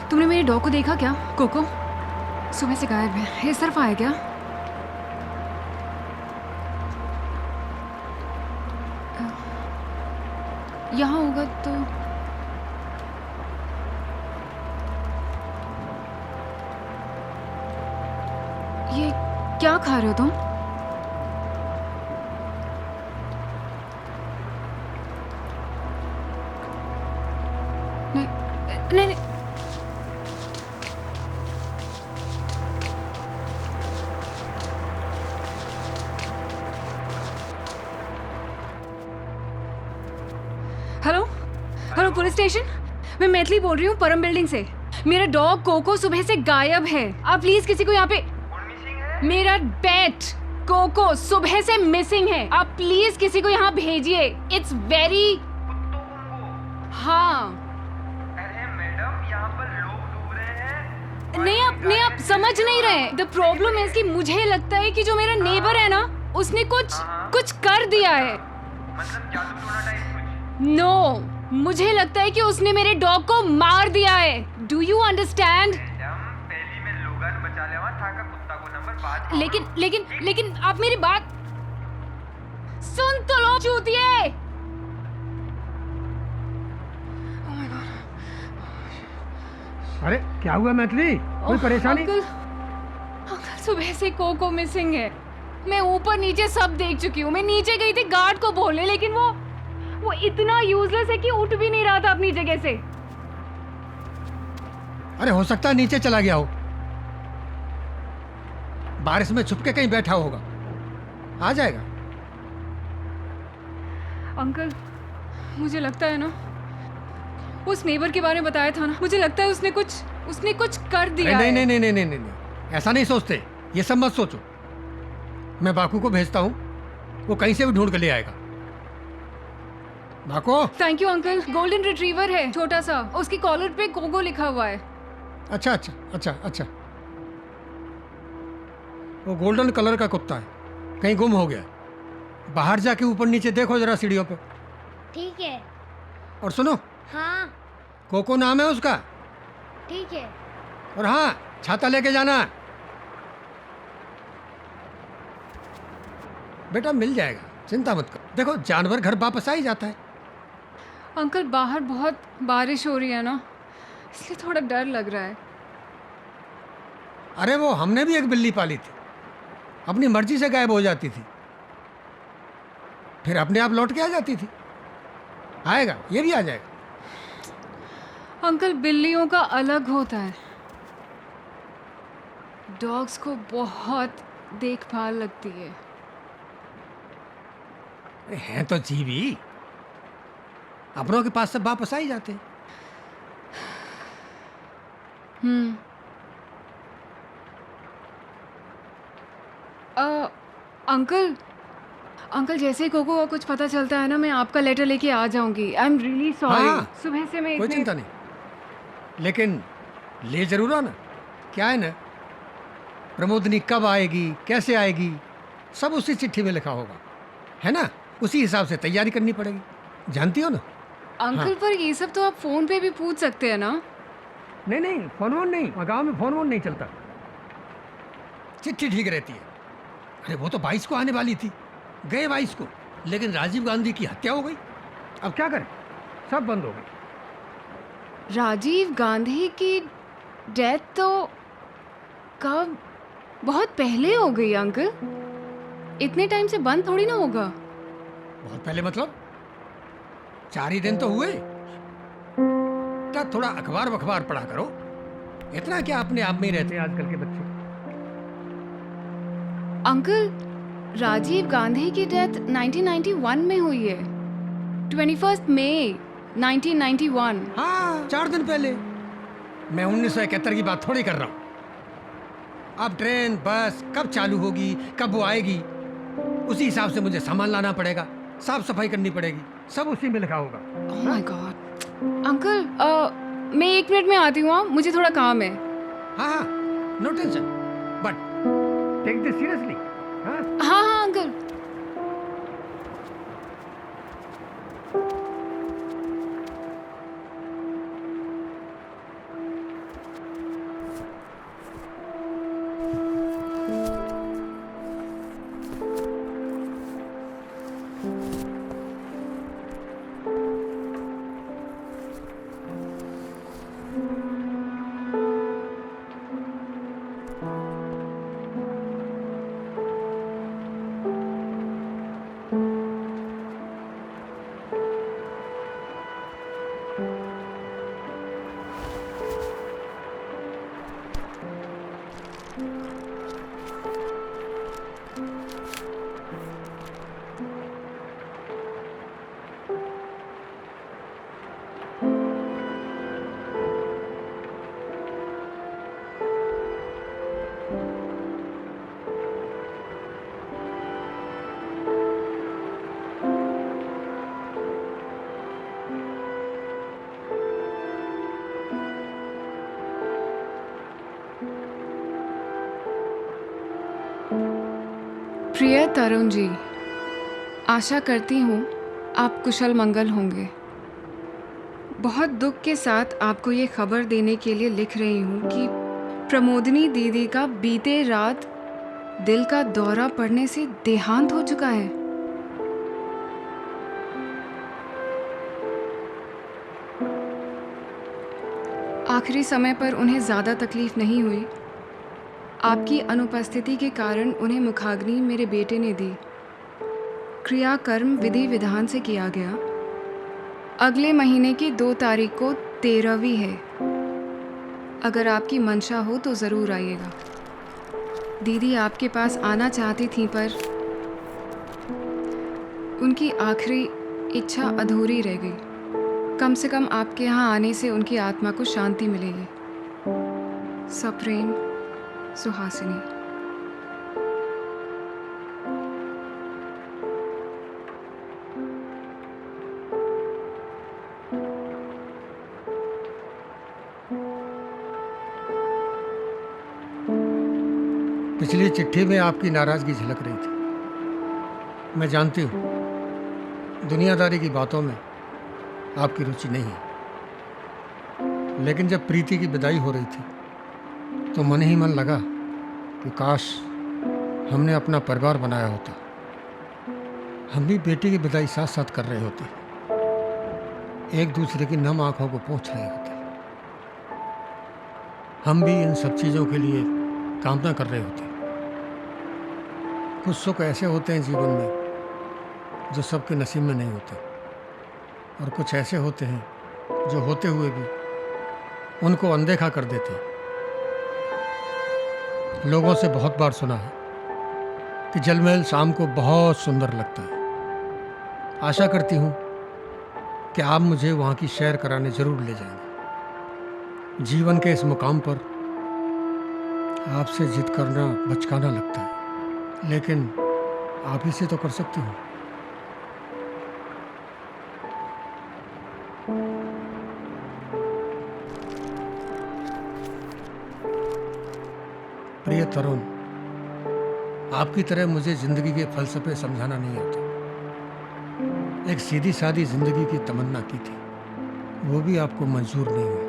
तुमने मेरे डॉग को देखा क्या? कोको सुबह से गायब है, इस तरफ आया क्या? यहाँ होगा तो ये क्या खा रहे हो तुम? नहीं नहीं हेलो हेलो पुलिस स्टेशन, मैं मैथिली बोल रही हूँ परम बिल्डिंग से। मेरा डॉग कोको सुबह से गायब है। आप प्लीज किसी को यहाँ पे, मेरा पेट कोको सुबह से मिसिंग है। आप प्लीज किसी को यहाँ भेजिए। इट्स वेरी, हाँ नहीं आप समझ नहीं रहे। द प्रॉब्लम है कि मुझे लगता है कि जो मेरा नेबर है ना, उसने कुछ कर दिया है। नो मुझे लगता है कि उसने मेरे डॉग को मार दिया है। Do you understand? लेकिन आप मेरी बात सुन तो लो चूतिए। अरे क्या हुआ मैथिली, कोई परेशानी? अंकल सुबह से कोको मिसिंग है। मैं ऊपर नीचे सब देख चुकी हूँ। मैं नीचे गई थी गार्ड को बोलने, लेकिन वो इतना यूजलेस है कि उठ भी नहीं रहा था अपनी जगह से। अरे हो सकता है नीचे चला गया हो, बारिश में छुप के कहीं बैठा होगा, आ जाएगा। अंकल मुझे लगता है ना, उस नेबर के बारे में बताया था ना, मुझे लगता है उसने कुछ कर दिया है। नहीं, ऐसा नहीं सोचते, ये सब मत सोचो। मैं बाकू को भेजता हूँ, वो कहीं से भी ढूंढ के ले आएगा। Baku. Thank you uncle. Golden retriever है, छोटा सा, उसकी कॉलर पे कोको लिखा हुआ है। अच्छा। वो गोल्डन कलर का कुत्ता है, कहीं गुम हो गया। बाहर जाके ऊपर नीचे देखो जरा सीढ़ियों पे। ठीक है। और सुनो, हाँ कोको नाम है उसका। ठीक है। और हाँ, छाता लेके जाना। बेटा मिल जाएगा, चिंता मत करो। देखो जानवर घर वापस आ ही जाता है। अंकल बाहर बहुत बारिश हो रही है ना, इसलिए थोड़ा डर लग रहा है। अरे वो हमने भी एक बिल्ली पाली थी, अपनी मर्जी से गायब हो जाती थी, फिर अपने आप लौट के आ जाती थी। आएगा, ये भी आ जाएगा। अंकल बिल्लियों का अलग होता है, डॉग्स को बहुत देखभाल लगती है। हैं तो जीवी, अपनों के पास सब वापस आ ही जाते हैं। अंकल जैसे ही कोको का कुछ पता चलता है ना, मैं आपका लेटर लेके आ जाऊंगी। I am really sorry. सुबह से मैं कोई चिंता नहीं, लेकिन ले जरूर आना। क्या है ना, प्रमोदनी कब आएगी, कैसे आएगी, सब उसी चिट्ठी में लिखा होगा, है ना? उसी हिसाब से तैयारी करनी पड़ेगी, जानती हो ना। अंकल हाँ। पर ये सब तो आप फोन पे भी पूछ सकते हैं ना? नहीं, फोन वोन नहीं, गाँव में फोन वोन नहीं चलता। चिट्ठी ठीक रहती है। अरे वो तो 22 को आने वाली थी, गए 22 को, लेकिन राजीव गांधी की हत्या हो गई। अब क्या करें, सब बंद हो गई। राजीव गांधी की डेथ तो कब, बहुत पहले हो गई अंकल। इतने टाइम से बंद थोड़ी ना होगा। बहुत पहले मतलब 4 ही दिन तो हुए। क्या थोड़ा अखबार वखबार पढ़ा करो, इतना क्या अपने आप में ही रहते हैं आजकल के बच्चे। अंकल राजीव गांधी की डेथ 1991 में हुई है, 21 मई 1991। हाँ 4 दिन पहले। मैं 1971 की बात थोड़ी कर रहा हूँ। अब ट्रेन बस कब चालू होगी, कब वो आएगी, उसी हिसाब से मुझे सामान लाना पड़ेगा, साफ सफाई करनी पड़ेगी, सब उसी में लिखा होगा। Oh my God. अंकल मैं 1 मिनट में आती हूँ, मुझे थोड़ा काम है। हाँ no tension, but take this seriously. हाँ अंकल। प्रिय तरुण जी, आशा करती हूँ आप कुशल मंगल होंगे। बहुत दुख के साथ आपको ये खबर देने के लिए लिख रही हूँ कि प्रमोदिनी दीदी का बीते रात दिल का दौरा पड़ने से देहांत हो चुका है। आखिरी समय पर उन्हें ज़्यादा तकलीफ नहीं हुई। आपकी अनुपस्थिति के कारण उन्हें मुखाग्नि मेरे बेटे ने दी। क्रियाकर्म विधि विधान से किया गया। अगले महीने की 2 तारीख को 13वीं है। अगर आपकी मंशा हो तो ज़रूर आइएगा। दीदी आपके पास आना चाहती थी पर उनकी आखिरी इच्छा अधूरी रह गई। कम से कम आपके यहाँ आने से उनकी आत्मा को शांति मिलेगी। सप्रेम, सुहासिनी। पिछली चिट्ठी में आपकी नाराजगी झलक रही थी। मैं जानती हूँ दुनियादारी की बातों में आपकी रुचि नहीं है, लेकिन जब प्रीति की विदाई हो रही थी तो मन ही मन लगा कि काश हमने अपना परिवार बनाया होता। हम भी बेटी की विदाई साथ साथ कर रहे होते, एक दूसरे की नम आंखों को पोंछ रहे होते। हम भी इन सब चीज़ों के लिए कामना कर रहे होते। कुछ सुख ऐसे होते हैं जीवन में जो सबके नसीब में नहीं होते, और कुछ ऐसे होते हैं जो होते हुए भी उनको अनदेखा कर देते हैं। लोगों से बहुत बार सुना है कि जलमहल शाम को बहुत सुंदर लगता है। आशा करती हूँ कि आप मुझे वहाँ की सैर कराने जरूर ले जाएंगे। जीवन के इस मुकाम पर आपसे जिद करना बचकाना लगता है, लेकिन आप ही से तो कर सकती हूँ। प्रिय तरुण, आपकी तरह मुझे जिंदगी के फलसफे समझाना नहीं आता। एक सीधी सादी जिंदगी की तमन्ना की थी, वो भी आपको मंजूर नहीं हुई।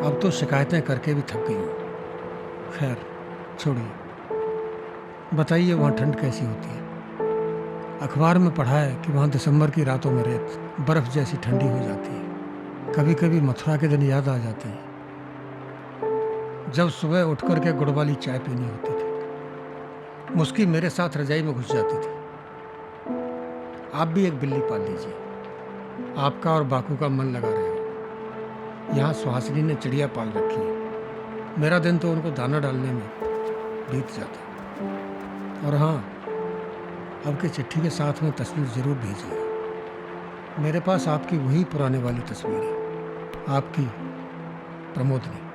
अब तो शिकायतें करके भी थक गई हूँ। खैर छोड़िए, बताइए वहाँ ठंड कैसी होती है? अखबार में पढ़ा है कि वहाँ दिसंबर की रातों में रेत बर्फ जैसी ठंडी हो जाती है। कभी कभी मथुरा के दिन याद आ जाते हैं, जब सुबह उठ कर के गुड़ वाली चाय पीनी होती थी। मुस्की मेरे साथ रजाई में घुस जाती थी। आप भी एक बिल्ली पाल लीजिए, आपका और बाकू का मन लगा रहे। यहाँ सुहासिनी ने चिड़िया पाल रखी है। मेरा दिन तो उनको दाना डालने में बीत जाता। और हाँ, अब की चिट्ठी के साथ में तस्वीर जरूर भेजिए। मेरे पास आपकी वही पुराने वाली तस्वीर है, आपकी प्रमोदिनी।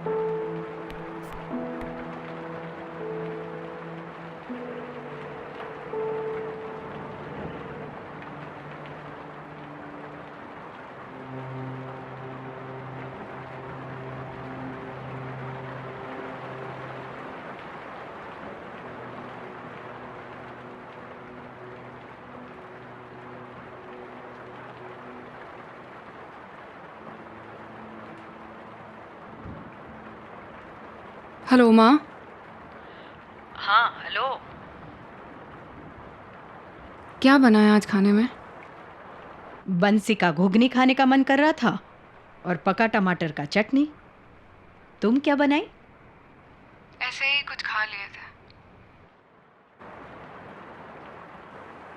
हेलो माँ। हाँ हेलो। क्या बनाया आज खाने में? बंसी का घुगनी खाने का मन कर रहा था और पका टमाटर का चटनी। तुम क्या बनाई? ऐसे ही कुछ खा लिए थे।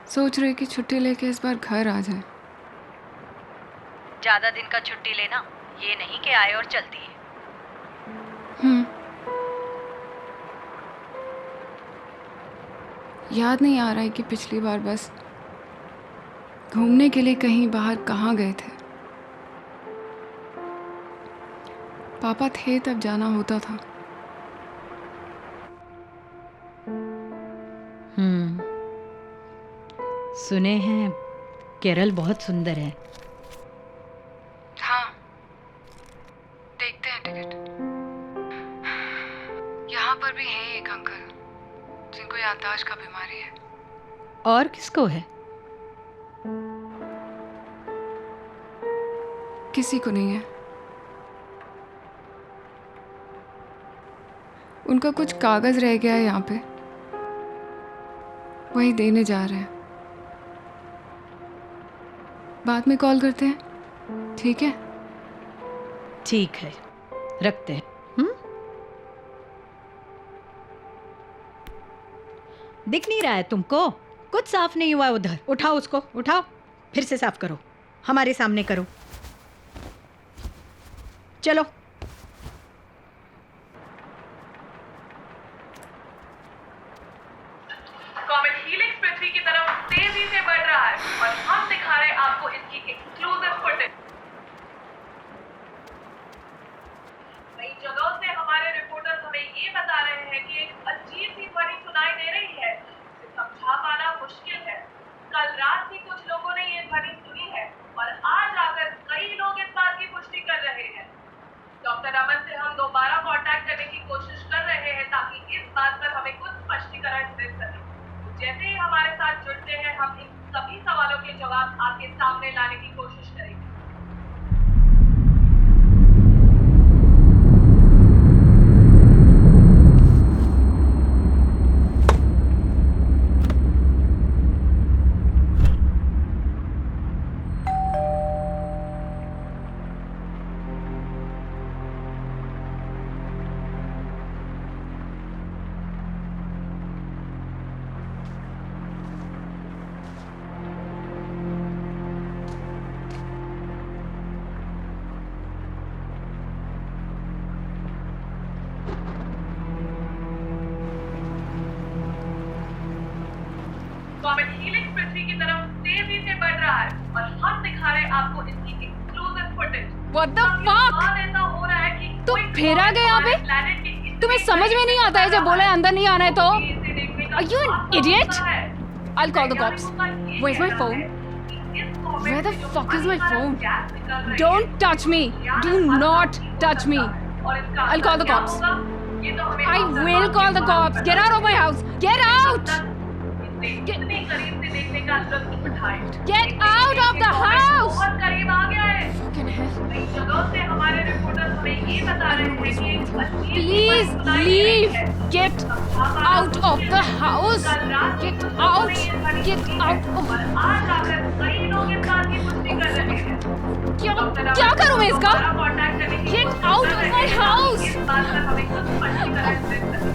सोच रही कि छुट्टी लेके इस बार घर आ जाए। ज्यादा दिन का छुट्टी लेना ये नहीं कि आए और चलती है। याद नहीं आ रहा है कि पिछली बार बस घूमने के लिए कहीं बाहर कहाँ गए थे। पापा थे तब जाना होता था। सुने हैं केरल बहुत सुंदर है। हाँ, देखते हैं टिकट। यहाँ पर भी है एक अंकल जिनको याददाश्त का बीमारी है। और किसको है? किसी को नहीं है। उनका कुछ कागज रह गया है यहाँ पे, वही देने जा रहे हैं। बाद में कॉल करते हैं, ठीक है? ठीक है, रखते हैं। दिख नहीं रहा है तुमको? कुछ साफ नहीं हुआ उधर। उठाओ उसको, उठाओ, फिर से साफ करो, हमारे सामने करो। चलो। कॉमेट हीलिंग्स पृथ्वी की तरफ तेजी से बढ़ रहा है और हम दिखा रहे हैं आपको इसकी एक्सक्लूसिव फुटेज। कई जगहों से हमारे रिपोर्टर्स हमें ये बता रहे हैं कि एक अजीब सी ध्वनि सुनाई दे रही है, जिसे समझा पाना मुश्किल है। कल रात भी कुछ लोगों ने ये ध्वनि सुनी है और आज आकर कई लोग इस बात की पुष्टि कर रहे हैं। डॉक्टर अमन से हम दोबारा कांटेक्ट करने की कोशिश कर रहे हैं ताकि इस बात पर हमें कुछ स्पष्टीकरण मिल सके। जैसे ही हमारे साथ जुड़ते हैं, हम इन सभी सवालों के जवाब आपके सामने लाने की कोशिश करेंगे। कॉमेट हीलिंग्स पृथ्वी की तरफ तेजी से बढ़ रहा है और हम दिखा रहे हैं आपको इसकी exclusive footage. What the fuck? ऐसा हो रहा है कि तुम फिर आ गए यहाँ पे? तुम्हें समझ में नहीं आता है जब बोला है अंदर नहीं आना है तो? Are you an idiot? I'll call the cops. Where's my phone? Where the fuck is my phone? Don't touch me. Do not touch me. I'll call the cops. I will call the cops. Get out of my house. Get out. Get out of the house. बहुत करीब आ गया है। कई जगहों से हमारे reporters हमें ये बता रहे हैं कि एक अजीब Please leave. Get out of the house. Get out. Get out of. आज आकर कई लोग इस बात की पुष्टि कर रहे हैं। क्या करूं मैं इसका? Get out of my house. इस बात पर हमें कुछ स्पष्टीकरण मिल सके।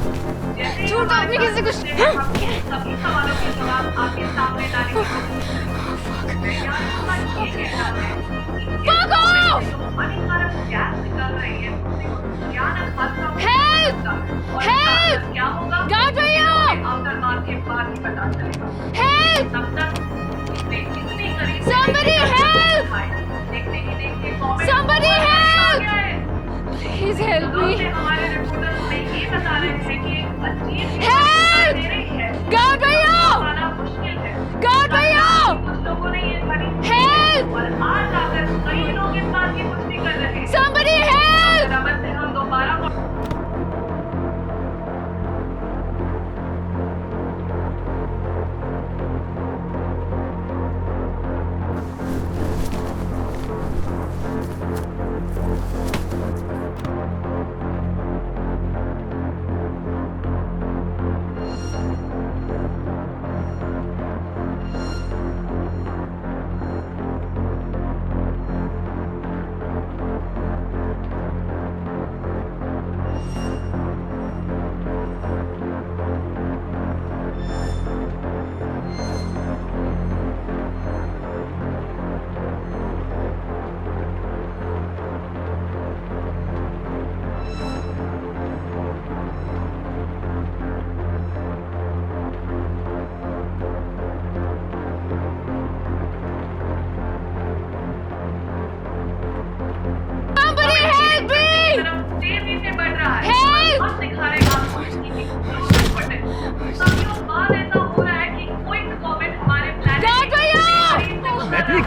झूठ आदमी किसी को सभी सवालों के जवाब आपके सामने लाने की कोशिश Fuck off! Help! Help! God भैया! Help! Somebody help! Somebody help! Please help me. Help! God भैया! God भैया! Help! Somebody help!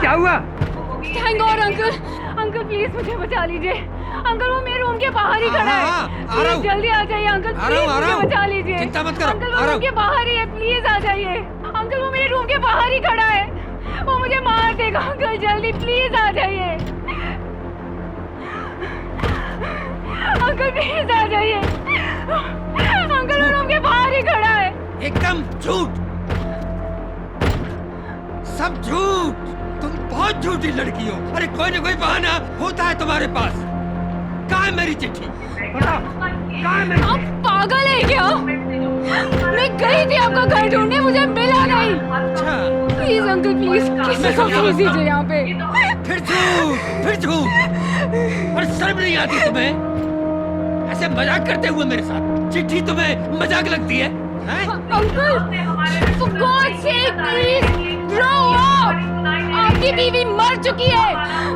क्या हुआ? Thank God uncle, uncle please मुझे बचा लीजिए। अंकल वो मेरे रूम के बाहर ही खड़ा है। प्लीज जल्दी आ जाइए अंकल, प्लीज मुझे बचा लीजिए। चिंता मत करो, अंकल वो रूम के बाहर ही है, प्लीज आ जाइए। अंकल वो मेरे रूम के बाहर ही खड़ा है, वो मुझे मार देगा। अंकल जल्दी प्लीज आ जाइए। अंकल प्लीज आ जाइए। अंकल वो रूम के बाहर ही खड़ा है। एकदम झूठ, सब झूठ। तुम बहुत झूठी लड़की हो। अरे कोई ना कोई बहाना होता है तुम्हारे पास। कहाँ है मेरी चिट्ठी? आप पागल है क्या? मैं गई थी आपका घर ढूंढने, मुझे मिला नहीं। प्लीज अंकल प्लीज किसी को भेज दीजिए यहाँ पे। फिर झूठ। और शर्म नहीं आती तुम्हें? ऐसे मजाक करते हुए मेरे साथ? चिट्ठी तुम्हें मजाक लगती है? Uncle for God's sake please grow up। आपकी बीवी मर चुकी है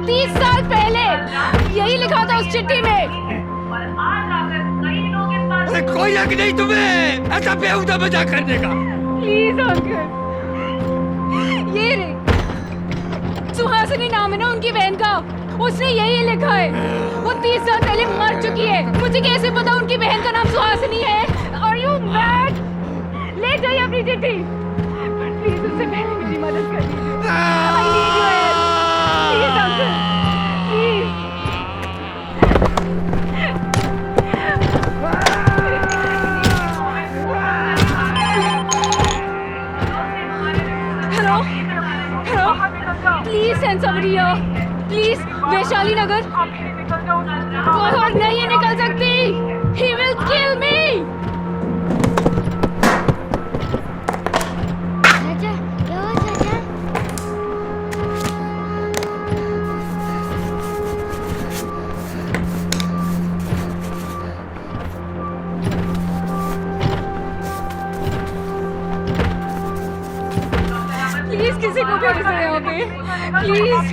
30 साल पहले, यही लिखा था उस चिट्ठी में। अरे कोई हक नहीं तुम्हें ऐसा बेहुदा मजाक करने का। प्लीज अंकल, ये रे सुहासिनी नाम है ना उनकी बहन का, उसने यही लिखा है। वो 30 साल पहले मर चुकी है। मुझे कैसे पता उनकी बहन का नाम सुहासिनी है? Are you mad? ले जाइए अपनी चिट्ठी, पर प्लीज उससे पहले मेरी मदद कर दीजिए। I need your help. Please uncle, please. Hello, hello. Please send somebody here. Please, Vaishali नगर। बहुत नहीं निकल सकती। He will kill me. चाचा क्या हुआ चाचा? प्लीज किसी को भेज दो यहाँ पे, प्लीज।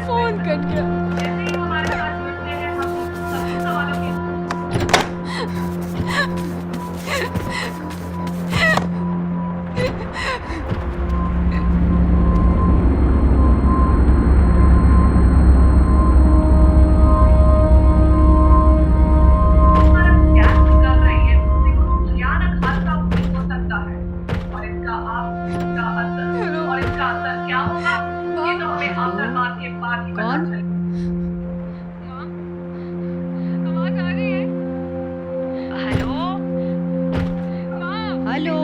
फोन कट गया। हेलो,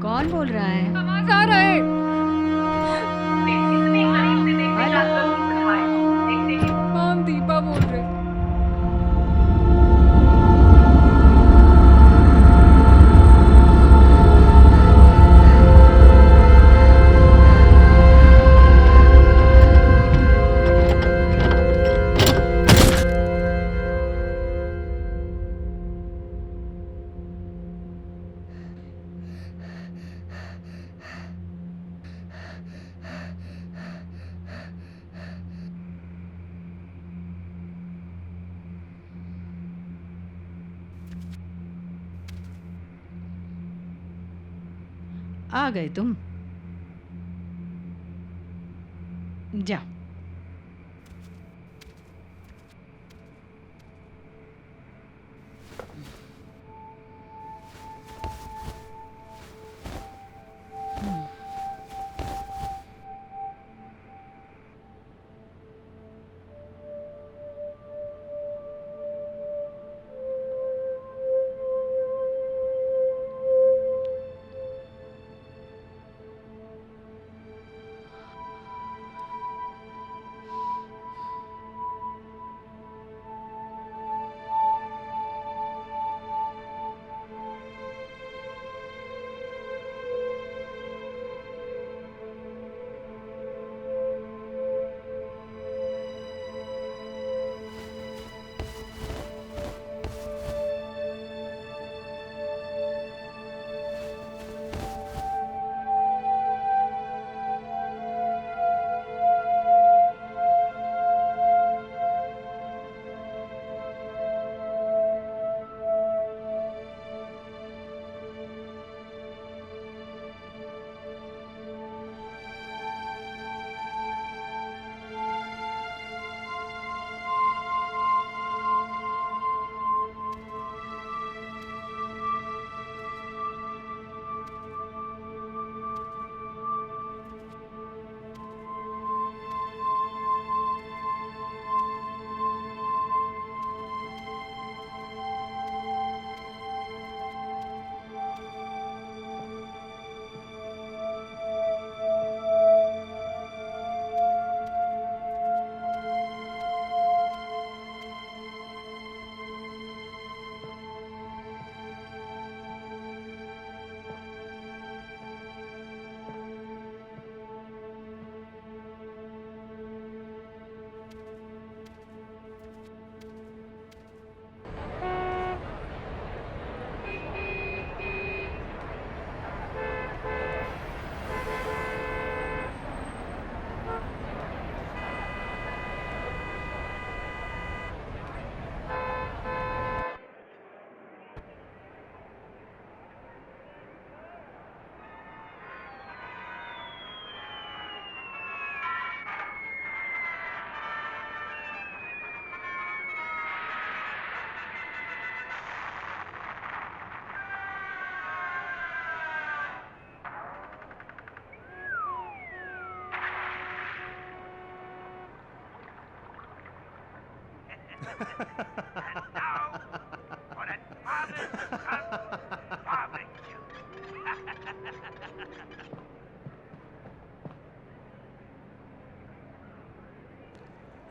कौन बोल रहा है? आवाज आ रहा है। हम दीपा बोल रहे। आ गए तुम? जा।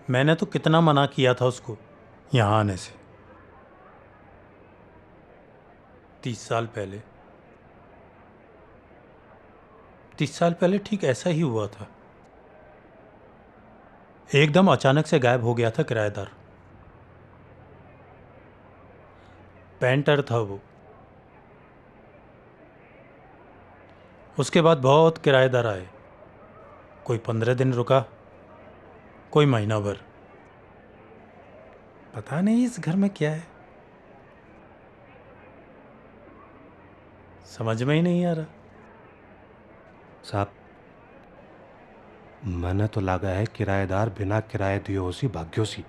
मैंने तो कितना मना किया था उसको यहाँ आने से। 30 साल पहले ठीक ऐसा ही हुआ था। एकदम अचानक से गायब हो गया था किराएदार। पेंटर था वो। उसके बाद बहुत किराएदार आए, कोई 15 दिन रुका, कोई महीना भर। पता नहीं इस घर में क्या है, समझ में ही नहीं आ रहा। साहब, मैंने तो लगा है किराएदार बिना किराए दिए होसी भाग्यो सी,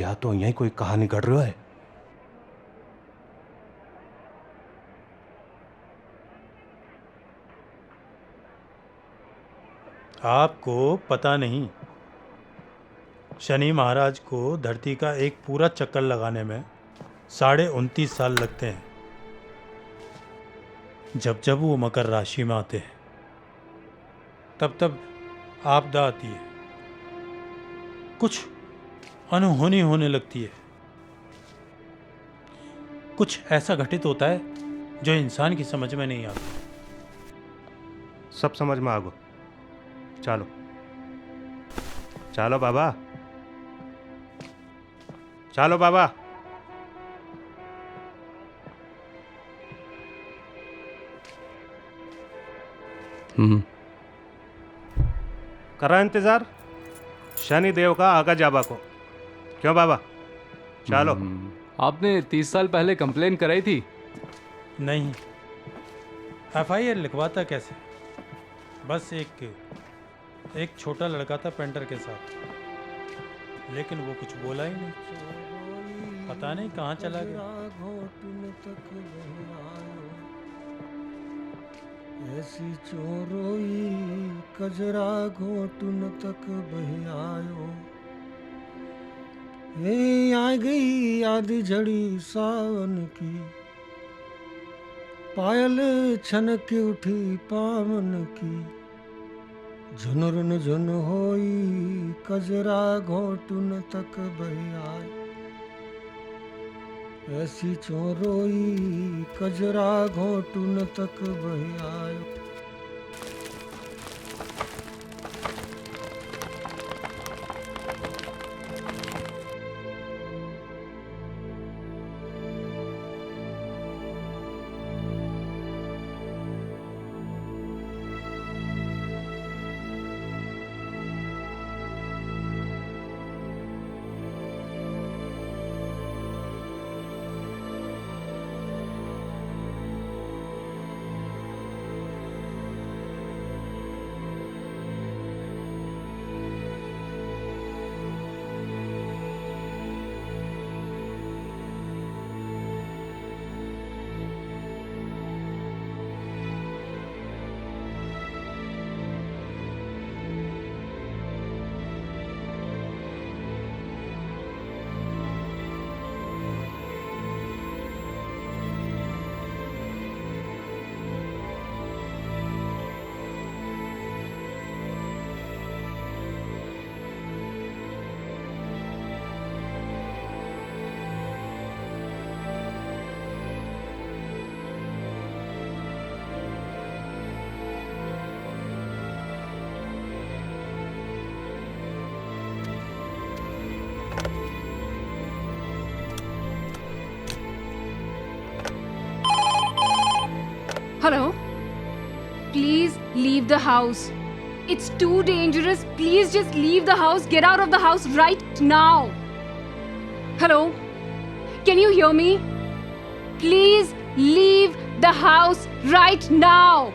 या तो यही कोई कहानी घड़ रहा है। आपको पता नहीं, शनि महाराज को धरती का एक पूरा चक्कर लगाने में 29.5 साल लगते हैं। जब जब वो मकर राशि में आते हैं तब तब आपदा आती है, कुछ अनहोनी होने लगती है, कुछ ऐसा घटित होता है जो इंसान की समझ में नहीं आता। सब समझ में आ गो। चलो चलो बाबा, चलो बाबा। करा इंतजार शनि देव का आगा जाबा को। क्यों बाबा, चलो। आपने 30 साल पहले कंप्लेन कराई थी? नहीं, FIR लिखवाता कैसे? बस एक छोटा लड़का था पेंटर के साथ, लेकिन वो कुछ बोला ही नहीं, पता नहीं कहाँ चला गया। ऐसी चोरोई कजरा घोटुन तक बह आयो। ये आ गई आदि झड़ी सावन की, पायल छनक उठी पावन की। झुनुरन झुन होई कजरा घोटुन तक बह आयो। ऐसी चोरोई कजरा घोटुन तक बह आयो। Hello? Please leave the house. It's too dangerous. Please just leave the house. Get out of the house right now. Hello? Can you hear me? Please leave the house right now.